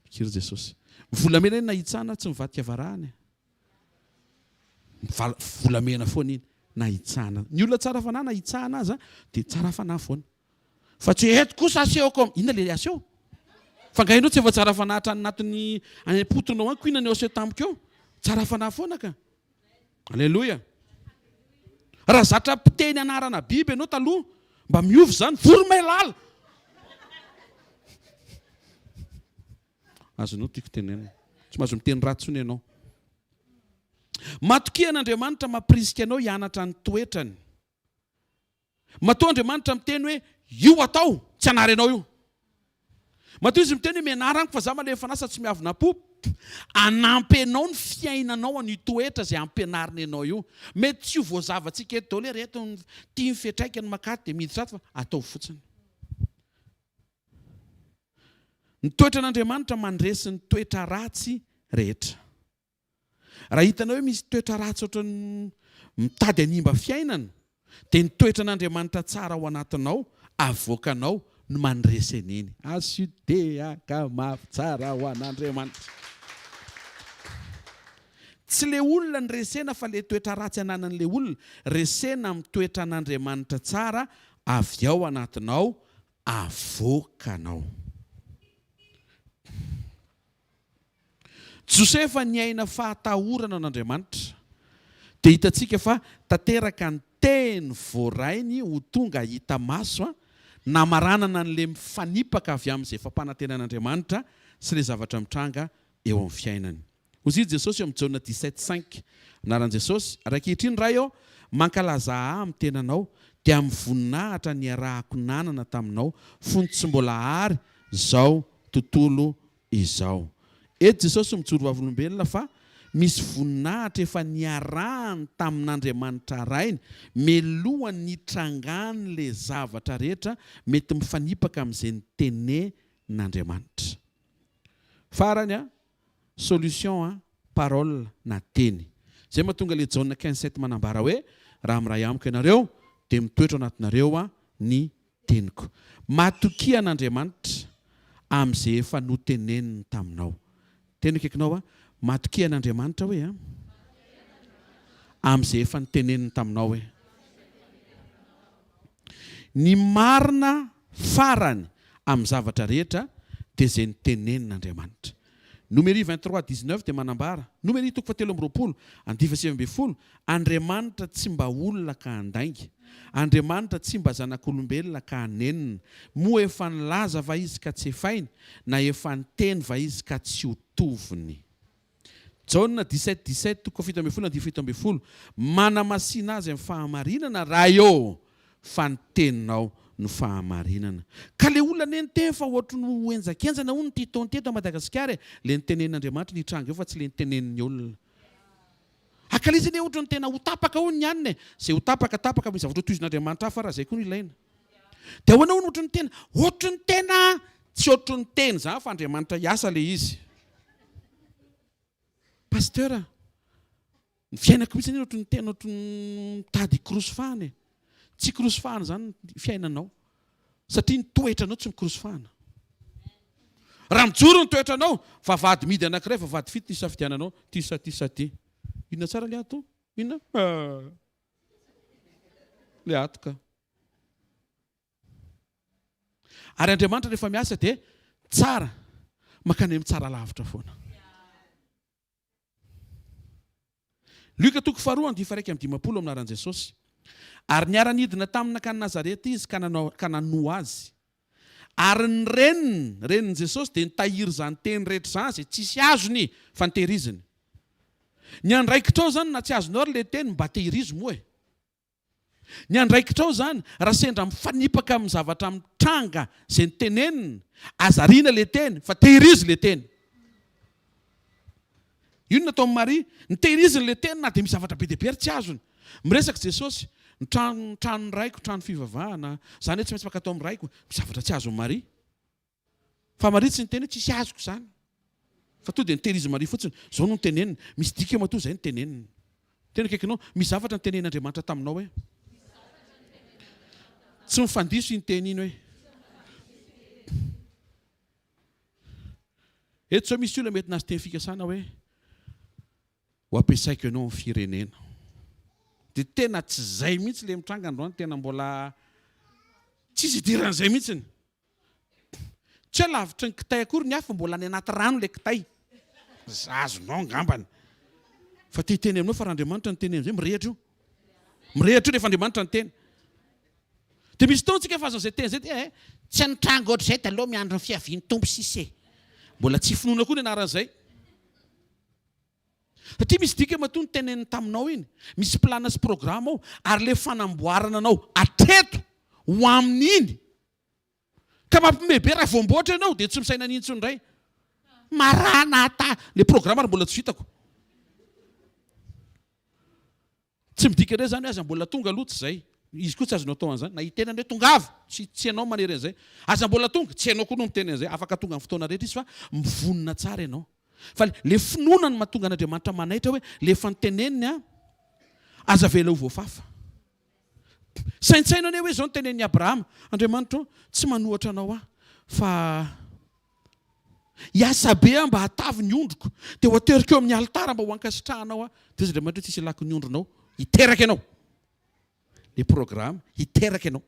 Fikiro Jesosy. Volamena iny nahitsana tsy mivadika varahany. Volamena foana iny. Nahitsana. Ny olona tsara fanahy nahitsahana azy dia tsara fanahy foana. Fa tsy eto kosa asehoko. Inona ilay aseho? Fa ngahinao tsy efa tsara fanahy hatrany anatin'ny potonao any, koinona ny aseho tamiko eo? Tsara fanahy foana ka. Alleloia. Raha zatra mpiteny anarana biby ianao taloha, mba miovy izany, voromailala. Azonao tiako tenenina. Tsy mahazo miteny ratsony ianao. Matokian'Andriamanitra mampirisika anao hianatra ny toetrany. Matoa Andriamanitra miteny hoe io atao, tsy anary anao io. Matoa izy miteny hoe mianarako fa za malefa anasa tsy miavina po. Anampy anao ny fiainanao any toetra izay ampianarina ianao io. Mety tsy ho voazavatsika eto daholo reto tia mifetraika ny makaty dia miditra ato fa atao fotsiny. Ny toetran'Andriamanitra mandresy ny toetra ratsy rehetra. Raha hitanao hoe misy toetra ratsy ohatran'ny mitady hanimba fiainana, dia nitoetra n'Andriamanitra tsara ao anatinao, avoakanao no mandreseny iny. Asydea mafy tsara ho an'Andriamanitra. Tsy le olona ny resena fa le toetra ratsy ananan'le olona. Resena amin'ny toetra n'Andriamanitra tsara, avy ao anatinao, avoakanao. Josefa niaina fahatahorana n'Andriamanitra. Dia hitantsika fa tanteraka ny teny voarainy ho tonga hita maso, namaranana n'le mifanipaka avy amin'izay fampanantenan'Andriamanitra sy le zavatra mitranga eo amin'ny fiainany. Hozy Jesosy eo amin'ny Jaona 17:5. Anaran'i Jesosy, rakehitriny ray eo, mankalaza amin'ny tenanao, dia amin'ny voninahitra niarahako nanana taminao, fony tsy mbola ary izao tontolo izao. Eto Jesosy mijoro vavolombelona fa misy voninahitra efa niarahany tamin'Andriamanitra rainy, melohany nitrangany le zavatra rehetra mety mifanipaka amin'izay nitenen'Andriamanitra. Farany solution parole na teny. Zay mahatonga le Jaona 15:7 manambara hoe raha miray amiko ianareo dia mitoetra anatinareo ny teniko. Matokia an'Andriamanitra amin'izay efa noteneniny taminao. Teny akaikinao matokia an'Andriamanitra hoe amin'izay efa niteneniny taminao hoe ny marina farany amin'ny zavatra rehetra dia izay nitenenin'Andriamanitra. Numéri 23:19 dia manambara, Numéri 7:20, Andriamanitra tsy mba olona ka handainga, Andriamanitra tsy mba zanak'olombelona ka hanenina, moa efa nilaza va izy ka tsy efainy, na efa niteny va izy ka tsy ho toviny. Jaona 17:17, manamasina azy amin'ny fahamarinana raha eo fa niteninao no fahamarinana. Ka le olona nenteny fa ohatry no enjakenjana hono tytonteto a Madagasikara, le nitenen'Andriamanitra nitranga eo fa tsy le nitenenin'ny olona. Akalizany ohatry ny tena ho tapaka hono ny aniny, izay ho tapakatapaka amin'ny zavatra toizin'Andriamanitra hafa raha izay koa no ilaina. Dia ahoana hono ohatry ny tena, ohatry ny tena tsy ohatry ny teny zany fa Andriamanitra hiasa le izy. Pasteur, ny fiainako mihitsy ohatry ny tena ohatry ny tady krosofahana. Tsy krosofahana zany fiainanao, satria ny toetranao tsy mikrosofahana. Raha mijoro ny toetranao, vavady midy anankiray, vavady fito ny safidiananao, ty sa ty. Inona tsara le ato? Inona? Le atoka. Ary Andriamanitra rehefa miasa dia tsara, makany amin'ny tsara lavitra foana. Luka 2:1-5 aminaran'i Jesosy. Ary niara-nidina tamina ka Nazareta izy ka nanoa azy. Ary ny renin'i Jesosy dia nitahiry izany teny rehetra izany izay tsisy azony fa nitehiriziny. Ny andraikitrao zany na tsy azonao le teny mba tehirizy moa. Ny andraikitrao zany raha sendra mifanipaka amin'ny zavatra mitranga izay niteneniny, azariana le teny fa tehirizy le teny. Io no natao Maria, nitehiriziny le teny na dia misy zavatra be dia be ary tsy azony. Miresaka Jesosy, ny trano raiko, trano fivavahana, zany hoe tsy maintsy mankatao amin'ny raiko, zavatra tsy azon'ny Maria. Fa Maria tsy niteny hoe tsisy azoko zany. Fa to dia nitehirizy Maria fotsiny, zao no niteneniny, misy dika matoa izay niteneniny. Tena akaikinao, misy zavatra nitenen'Andriamanitra taminao hoe tsy mifandiso iny teny iny hoe. Eto zao misy olona mety nazy teny fikasana hoe ho ampiasaiko ianao amin'ny firenena. Dia tena tsy izay mihitsy le mitranga androany, tena mbola tsisy idiran'izay mihitsiny. Tsy hoe lavitry ny kitay akory ny hafa, mbola any anaty rano le kitay. Azonao angambany. Fa ty teny aminao fa raha Andriamanitra ny teny amin'izay mirehatra io. Mirehatra io rehefa Andriamanitra ny teny. Dia misy taontsika fa azon'izay teny izay dia tsy nitranga ohatr'izay taloha miandro ny fiavian'ny tompo sise. Mbola tsy finoana koa ny anaran'izay. Satria misy dika matoa ny teneniny taminao iny, misy plana sy programa ao, ary le fanamboarana anao atreto ho amin'iny. Ka mampimebe raha voamboatra ianao dia tsy misaina an'iny intsony indray. Maranata, le programa ary mbola tsy vitako. Tsy midika indray zany hoe aza mbola tonga aloha tsy izay. Izy koa tsy azonao atao an'izany. Na hitenany hoe tonga avy, tsy ianao manery an'izay. Aza mbola tonga, tsy ianao koa no miteny an'izay. Afaka tonga amin'ny fotoana rehetra izy fa mivonona tsara ianao. Fa le finoana no mahatonga an'Andriamanitra manaitra hoe le efa niteneniny aza vela ho voafafa. saintsaina ane hoe zao ny tenen'ny Abrahama, Andriamanitra tsy manohatra anao fa hiasa be mba hatavy ny ondroko dia ho aterika eo amin'ny altara mba ho ankasitrahanao dia Andriamanitra tsisy ilaky ny ondronao, hiteraka ianao. Le programme hiteraka ianao.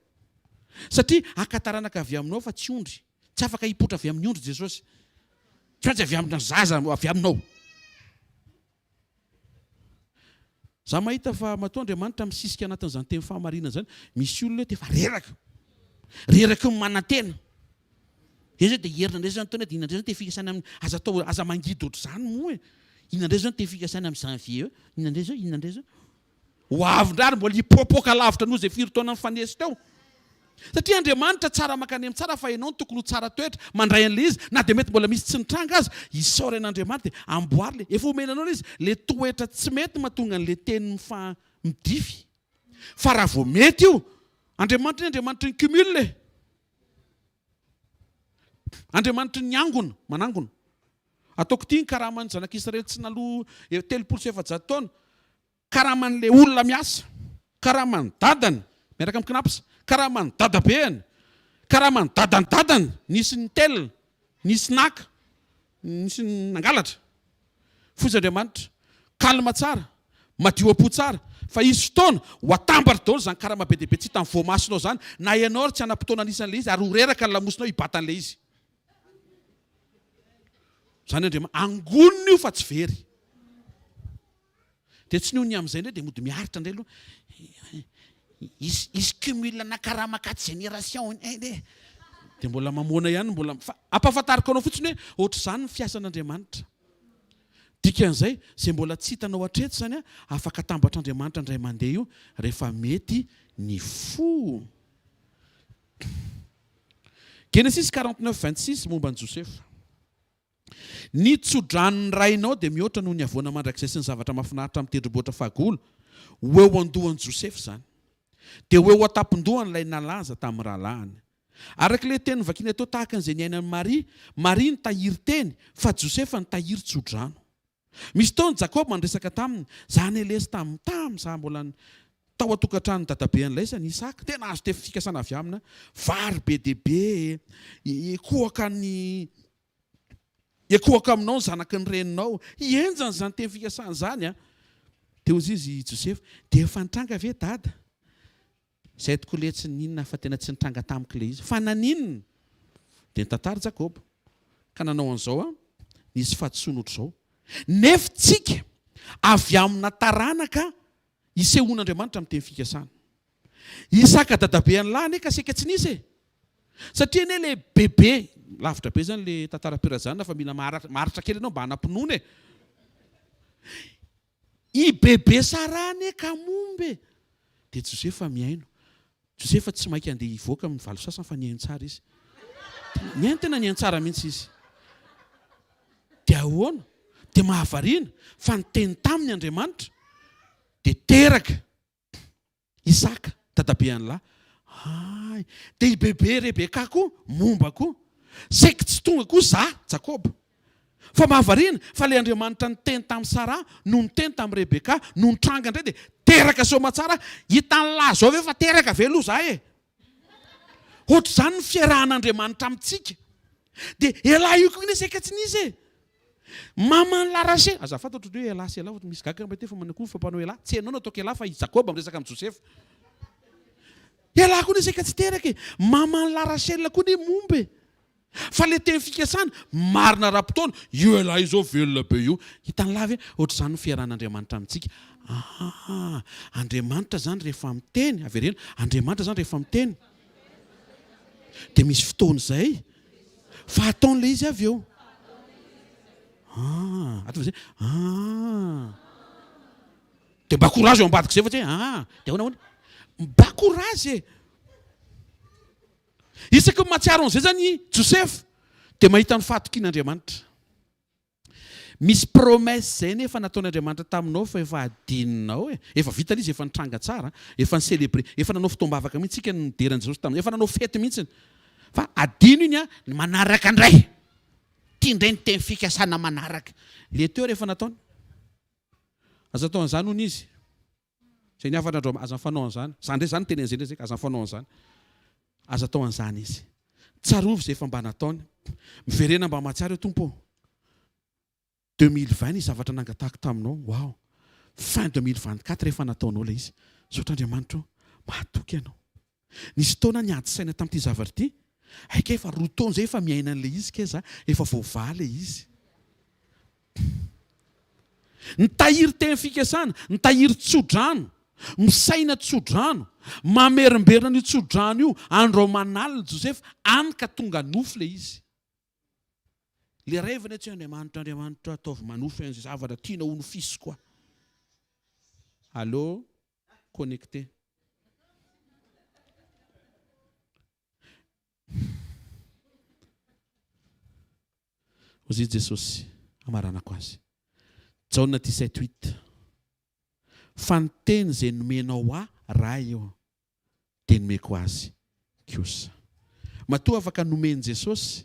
Satria akataranaka avy aminao fa tsy ondry. Tsy afaka hipotra avy amin'ny ondry Jesosy. Tsy maintsy avy amin'ny zaza avy aminao. Za mahita fa matoa Andriamanitra misisika anatin'izany teny fahamarinana zany, misy olona te fa reraka. Reraka ny manantena. Izy dia herina indray zany taona dia inandray zany te fikasana amin'ny aza mangidy ohatr'izany moa e. Inandray zany te fikasana amin'ny janvier. Inandray zao. Ho avin-drary mbola hipoapoaka lavitra noho izay firy-taona mifanesy teo. Satria Andriamanitra tsara mankany amin'ny tsara fa ianao no tokony ho tsara toetra mandray an'ilay izy, na dia mety mbola misy tsy nitranga aza, isaora an'Andriamanitra dia amboary le efa omenanao ilay izy, le toetra tsy mety mahatonga an'ilay teny midify. Fa raha vao mety io, Andriamanitra ny cumule. Andriamanitra ny angona, manangona. Ataoko tia ny karaman'ny zanak'Israely tsy naloha 300 taona. Karaman'ilay olona miasa, karaman'ny dadany, miaraka amin'ny knapsa, karaman'ny dadabeany, karaman'ny dadany, nisy ny telina, nisy naka, nisy ny nangalatra. Fozy Andriamanitra, kalma tsara, madio am-po tsara, fa izy fotoana ho atambatra daholo izany karama be dia be tsy hita ny voamasinao izany, na ianao tsy hanam-potoana anisan'ilay izy ary ho reraka ny lamosinao hibata an'ilay izy. Zany Andriamanitra, angoniny io fa tsy very. Dia tsy nohony amin'izay indray dia mody miaritra indray aloha. Izy cumule na karama 4 génération. Dia mbola mamoana ihany, mbola ampahafantariko anao fotsiny hoe ohatr'izany ny fiasan'Andriamanitra. Dikan'izay, izay mbola tsy hitanao hatreto zany afaka atambatra Andriamanitra indray mandeha io rehefa mety ny fo. Genesis 49:26 momba ny Josefa. Ny tsodrany rainao dia mihoatra noho ny avoana mandrakizay sy ny zavatra mahafinaritra amin'ny tendrombohitra fagolo ho eo an-dohan'i Josefy zany. Dia ho eo an-tampon-dohan'ilay nalaza tamin'ny rahalahiny. Arak'ilay teny vakiana atao tahaka an'izay niainan'i Maria ny tahiry teny, fa Josefa ny tahiry tsodrano. Misy taony Jakob mandresaka taminy, zany Elesy za mbola tao atokantrano dadabe an'ilay sa ny Isaka, tena azo tefa fikasana avy amina, vary be dia be, ekohaka aminao ny zanaky ny reninao, hienjany zany teny fikasana zany Teo izy Josefy, dia efa nitranga ve dada? Izay toko letsy ninona fa tena tsy nitranga tamiko ilay izy. Fa naninona? Dia nitantara Jakob. Ka nanao an'izao nisy fahadisoana ohatr'izao. Nefa tsika avy amina taranaka isehoan'Andriamanitra amin'ny teny fikasana. Isaka dadabe an'lahy ane ka seka tsy nisy e. Satria ane le bebe, lavitra be zany le tantara-pirazana fa mila maharitra kely ianao mba hanampinoana e. I bebe sarane ka mombe. Dia Josefa miaino. Josefa tsy mainka andeha hivoaka amin'ny valo sasany fa niaino tsara izy. Niaino tena niaino tsara mihitsy izy. Dia ahoana? Dia mahavariana fa niteny taminy Andriamanitra dia teraka Isaka dadabe an'lahy. Dia i bebe Rebeka koa momba koa. Saika tsy tonga koa za Jakob. Fa mahavariana fa ilay Andriamanitra niteny tamin'ny Sara no niteny tamin'ny Rebeka no nitranga indray dia teraka soma tsara. Hitan'ny lahy zao ve fa teraka ve aloha za e. Ohatr'izany ny fiarahan'Andriamanitra amintsika. Dia elahy io koa saika tsy nisy e. Maman'ny larase. Azafady ohatrany hoe elahy sy elahy misy gaga mba fa manako fa mpanao elahy. Tsy hainao no ataoko elahy fa i Jakob miresaka amin'ny Josefa. Elahy koa saika tsy teraka e. Maman'ny larasela koa ny mombe. Fa le teny fikasana marina ra-potoana io elahy izao velona be io. Hitan'ny lahy ve ohatr'izany ny fiarahan'Andriamanitra amintsika. Andriamanitra zany rehefa miteny averena. Andriamanitra zany rehefa miteny dia misy fotoana izay fa ataon'ilay izy avy eo. Dia mba courage eo ambadika izay fa tsy dia ahoana mba courage e. Isaky ny mahatsiaro an'izay zany Josefa dia mahita ny fahatokian'Andriamanitra. Misy promesse zay nefa nataon'Andriamanitra taminao fa efa adininao e. Efa vitany izy, efa nitranga tsara, efa nicelebre, efa nanao fotoam-bavaka mihitsy tsika ny deran'i Jesosy tamin'izay, efa nanao fety mihitsy. Fa adino iny ny manaraka indray. Tia indray ny teny fikasana manaraka. Le teo rehefa nataony. Aza atao an'izany hono izy. zay ny afatra andreo aza fanao an'izany zany ndray zany tenen'izay ndray zay aza fanao an'izany aza tao an'izany izy tsarovy zay efa mba nataony miverena mba mahatsiaro eo tompo 2020 ny zavatra nangatahako taminao wow fin 2024 rehefa nataonao ilay izy Sotr'Andriamanitra mahatoky ianao nisy taona niady saina tamin'ity zavatra ity aika efa roa taona zay efa miaina an'ilay izy keza efa voavaha ilay izy nitahiry teny fikasana nitahiry tsodrano misaina tsodrano mamerimberina ny tsodrano io andro manalina Joseph anika tonga nofo ilay izy le revana tsy Andriamanitra ataovy manofo an'izay zavatra tiana ho nofisy koa allô connecté ozy Jesosy amaranako azy Jaona 17:8 fanteny zay nomenao raha eo dia nomeko azy kosa matoa afaka nomeny Jesosy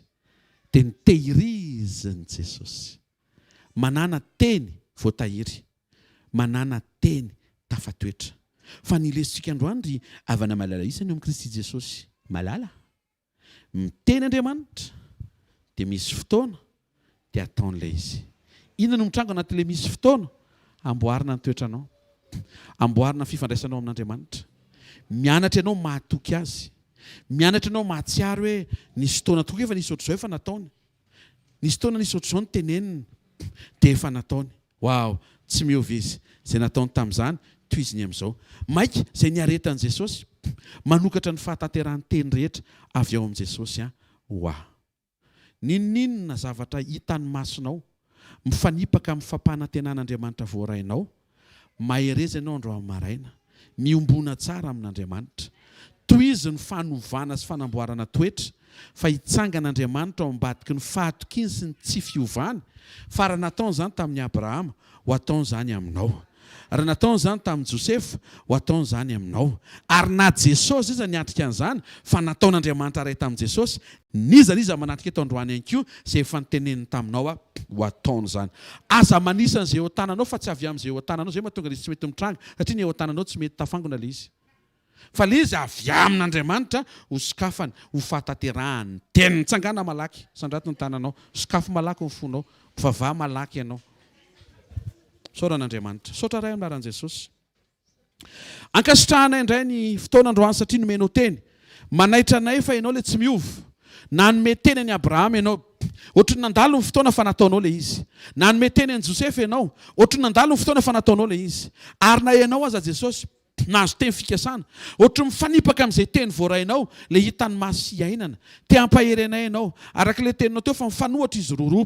dia nitehiriziny Jesosy manana teny voatahiry manana teny tafatoetra fa nilesitsika androany ry avana malala isany eo amin'ny Kristy Jesosy malala miteny Andriamanitra dia misy fotoana dia ataon'ilay izy inona no mitrango anatin'ilay misy fotoana amboarina ny toetranao amboarina fifandraisanao amin'Andriamanitra mianatra ianao mahatoky azy mianatra ianao mahatsiaro hoe nisy fotoana tokoa efa nisy ohatr'izao efa nataony nisy fotoana nisy ohatr'izao ny teneniny dia efa nataony wow tsy miova izy zay nataony tamin'izany toy izy ny amin'izao maika zay niaretan'i Jesosy manokatra ny fahatanterahany teny rehetra avy ao amin'i Jesosy ninninona zavatra hitany masonao mifanipaka amin'ny fampanantenan'Andriamanitra voarainao mahereza ianao andro amin'ny maraina miombona tsara amin'Andriamanitra toy izy ny fanovana sy fanamboarana toetra fa hitsangan'Andriamanitra ao ambadiky ny fahatokiny sy ny tsy fiovany fa raha nataony zany tamin'ny Abrahama ho ataony zany aminao raha nataony zany tamin'ny Joseph ho ataony zany aminao ary na Jesosy iza niatrika an'izany fa nataon'Andriamanitra ray tamin'i Jesosy niza manatrika eto androany ihany koa zay efa niteneniny taminao ho ataony zany aza manisan'izay eo an-tananao fa tsy avy amin'izay eo an-tananao zay mahatonga izy tsy mety mitranga satria ny eo an-tananao tsy mety tafangona ilay izy fa ilay izy avy amin'Andriamanitra ho sokafany ho fahatanterahany teny mitsangana malaky sandrato ny tananao sokafy malaky ny fonao mivavaha malaky ianao soran'Andriamanitra sotra ray amin'aran'i Jesosy ankasitrahana indray ny fotoana androany satria nomenao teny manaitra anay fa ianao le tsy miova nanome teny any Abrahama ianao ohatrany nandalo ny fotoana fa nataonao le izy nanome teny any Josepha ianao ohatrany nandalo ny fotoana fa nataonao le izy ary na ianao aza Jesosy nahazo teny fikasana ohatry mifanipaka amin'izay teny voarainao le hitany masiainana te hampaherenay ianao arak'ilay teninao teo fa mifanohatra izy roa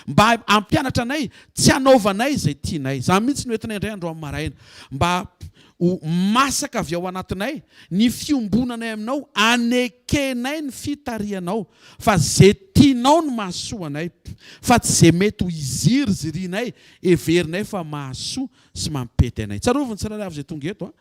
mba hampianatra anay tsy hanaovanay izay tianay za mihitsy no entinay indray andro amin'ny maraina mba ho masaka avy ao anatinay ny fiombonanay aminao anekenay ny fitarianao fa zay tianao no mahasoa anay fa tsy zay mety ho iziry zirinay everinay fa mahasoa sy mampety anay tsaroviny tsirairay avy zay tonga eto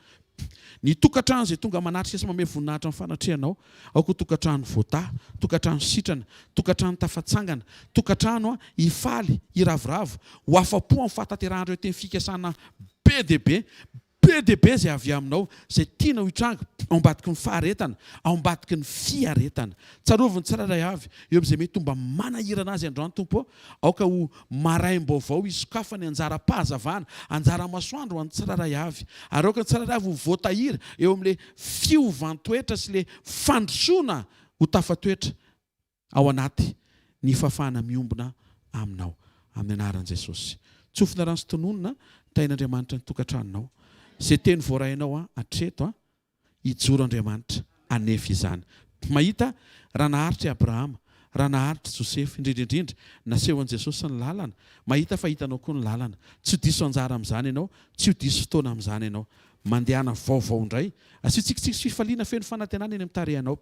ny tokantrano zay tonga manatrika sy mameno voninahitra amin'ny fanatrehanao aoko tokantrano voata tokantrano sitrana tokantrano tafatsangana tokantrano ifaly iravoravo ho afapo amin'ny fahatanterahana ireo teny fikasana be dia be zay avy aminao zay tiana ho hitranga ao ambadiky ny faharetana ao ambadiky ny fiaretana tsaroviny tsirairay avy eo amin'izay mety tomba manahirana azy androany tompo aoka ho maraim-baovao isokafany anjara-pahazavana anjara-masoandro ho an'ny tsirairay avy ary aoka ny tsirairay avy ho voatahiry eo amin'ilay fiovantoetra sy le fandrosoana ho tafatoetra ao anaty ny fafana miombona aminao amin'ny anaran'i Jesosy tsofina rano sy tononona tain'Andriamanitra ny tokantranonao zay teny voarainao atreto hijoro Andriamanitra anefa izany mahita raha naharitra Abrahama raha naharitra Joseph indrindrindrindra naseho an'i Jesosy ny lalana mahita fa hitanao koa ny lalana tsy ho diso anjara amin'izany ianao tsy ho diso fotoana amin'izany ianao mandehana vaovao indray asitsikitsiky sy fifaliana feno fanantenana eny amin'ny tarehanao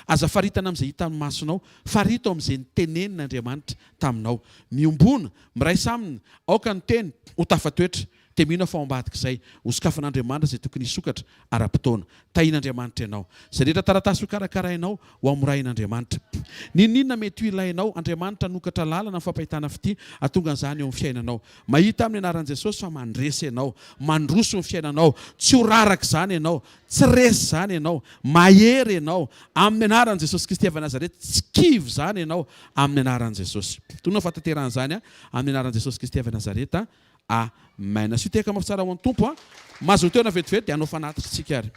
aza faritana amin'izay hita amin'ny masonao farito amin'izay nitenenin'Andriamanitra taminao miombona miray samina aoka ny teny ho tafatoetra dia mino fa ambadika izay hosokafan'Andriamanitra izay tokony hisokatra ara-potoana tahian'Andriamanitra ianao izay rehetra taratasy ho karakarainao ho amorahin'Andriamanitra ninona mety ho ilainao Andriamanitra nokatra lalana ny fampahitana fity atonga an'izany eo amin'ny fiainanao mahita amin'ny anaran'i Jesosy fa mandresy ianao mandroso ny fiainanao tsy ho raraka izany ianao tsy resy izany ianao mahery ianao amin'ny anaran'i Jesosy Kristy avy Nazareta tsy kivy izany ianao amin'ny anaran'i Jesosy tonga fatateran'izany amin'ny anaran'i Jesosy Kristy avy Nazareta amen sy teka mafitsara ho an'ny tompo mahazo toerana vetivety dia anao fanatitra tsika ary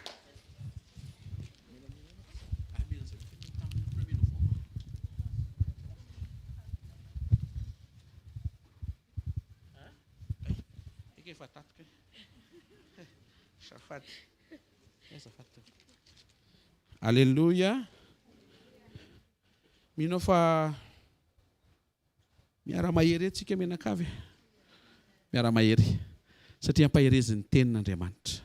Alléluia. Minao fa miara-mahery antsika menakavy. Miara-mahery satria ampahereziny tenin'Andriamanitra.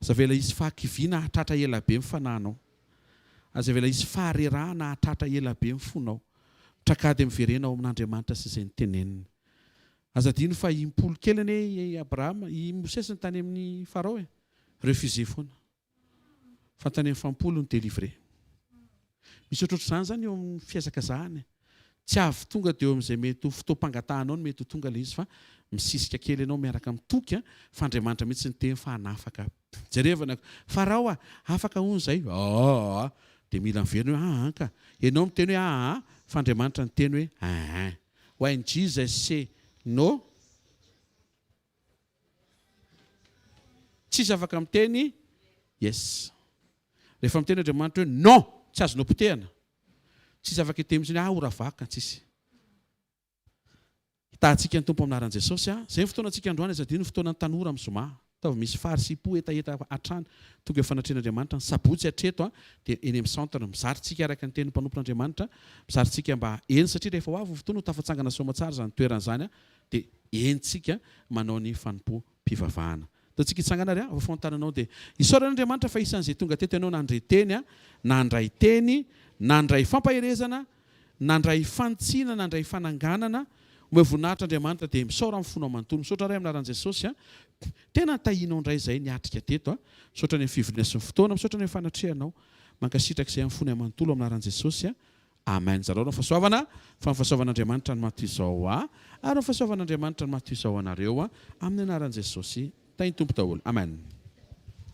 Aza vela izy fahakiviana hatratra ela be mifananao. Aza vela izy faharerahana hatratra ela be mifonao. Trakady miverenao amin'Andriamanitra sy izay niteneniny. Aza dino fa impolo kely ane Abraham, i Mosesy ny tany amin'ny Farao refusé foana. Fa tany amin'ny fampolo ny délivré. Misy ohatr'izany zany eo amin'ny fiazakazahany. Tsy avy tonga dia eo amin'izay mety ho fotoam-pangatahanao no mety ho tonga ilay izy fa misisika kely ianao miaraka mitoky fa Andriamanitra mihitsy ny teny fa hanafaka. Jerevana Farao afaka hono izay. Dia mila miverina hoe ka. Ianao miteny hoe fa Andriamanitra ny teny hoe when Jesus say no. Tsisy afaka miteny yes. Rehefa miteny Andriamanitra hoe non, tsy azonao potehana. Tsisy afaka hiteny mihitsy ho ravaka tsisy. Hitantsika ny tompo amin'ny anaran'i Jesosy izay ny fotoana antsika androany azadino ny fotoana ny tanora amin'ny zoma. Ataovy misy farisipo etaeta hatrany tonga fanatrehan'Andriamanitra ny sabotsy hatreto dia eny amin'ny centre mizarytsika araka ny teny mpanompon'Andriamanitra mizarytsika mba eny satria rehefa ho avy fotoana ho tafatsangana somatsara izany toeran'izany dia entsika manao ny fanompo-pivavahana. Tsika hitsangana ary afafontananao dia isaoran'Andriamanitra fa isan'izay tonga teto ianao nandray teny nandray teny nandray fampaherezana nandray fantsiana nandray fananganana voninahitran'Andriamanitra dia misaora amin'ny fonao manontolo misaotra ray amin'ny anaran'i Jesosy tena tahinao indray izay niatrika teto misaotra ny fivoriana sy ny fotoana misaotra ny fanatrehanao mankasitraka izay amin'ny fonao manontolo amin'ny anaran'i Jesosy amen. Zareo ny fahasoavana fa ny fahasoavan'Andriamanitra ny maty izao ary ny fahasoavan'Andriamanitra ny maty izao anareo amin'ny anaran'i Jesosy. Tem tompo daholo. Amen.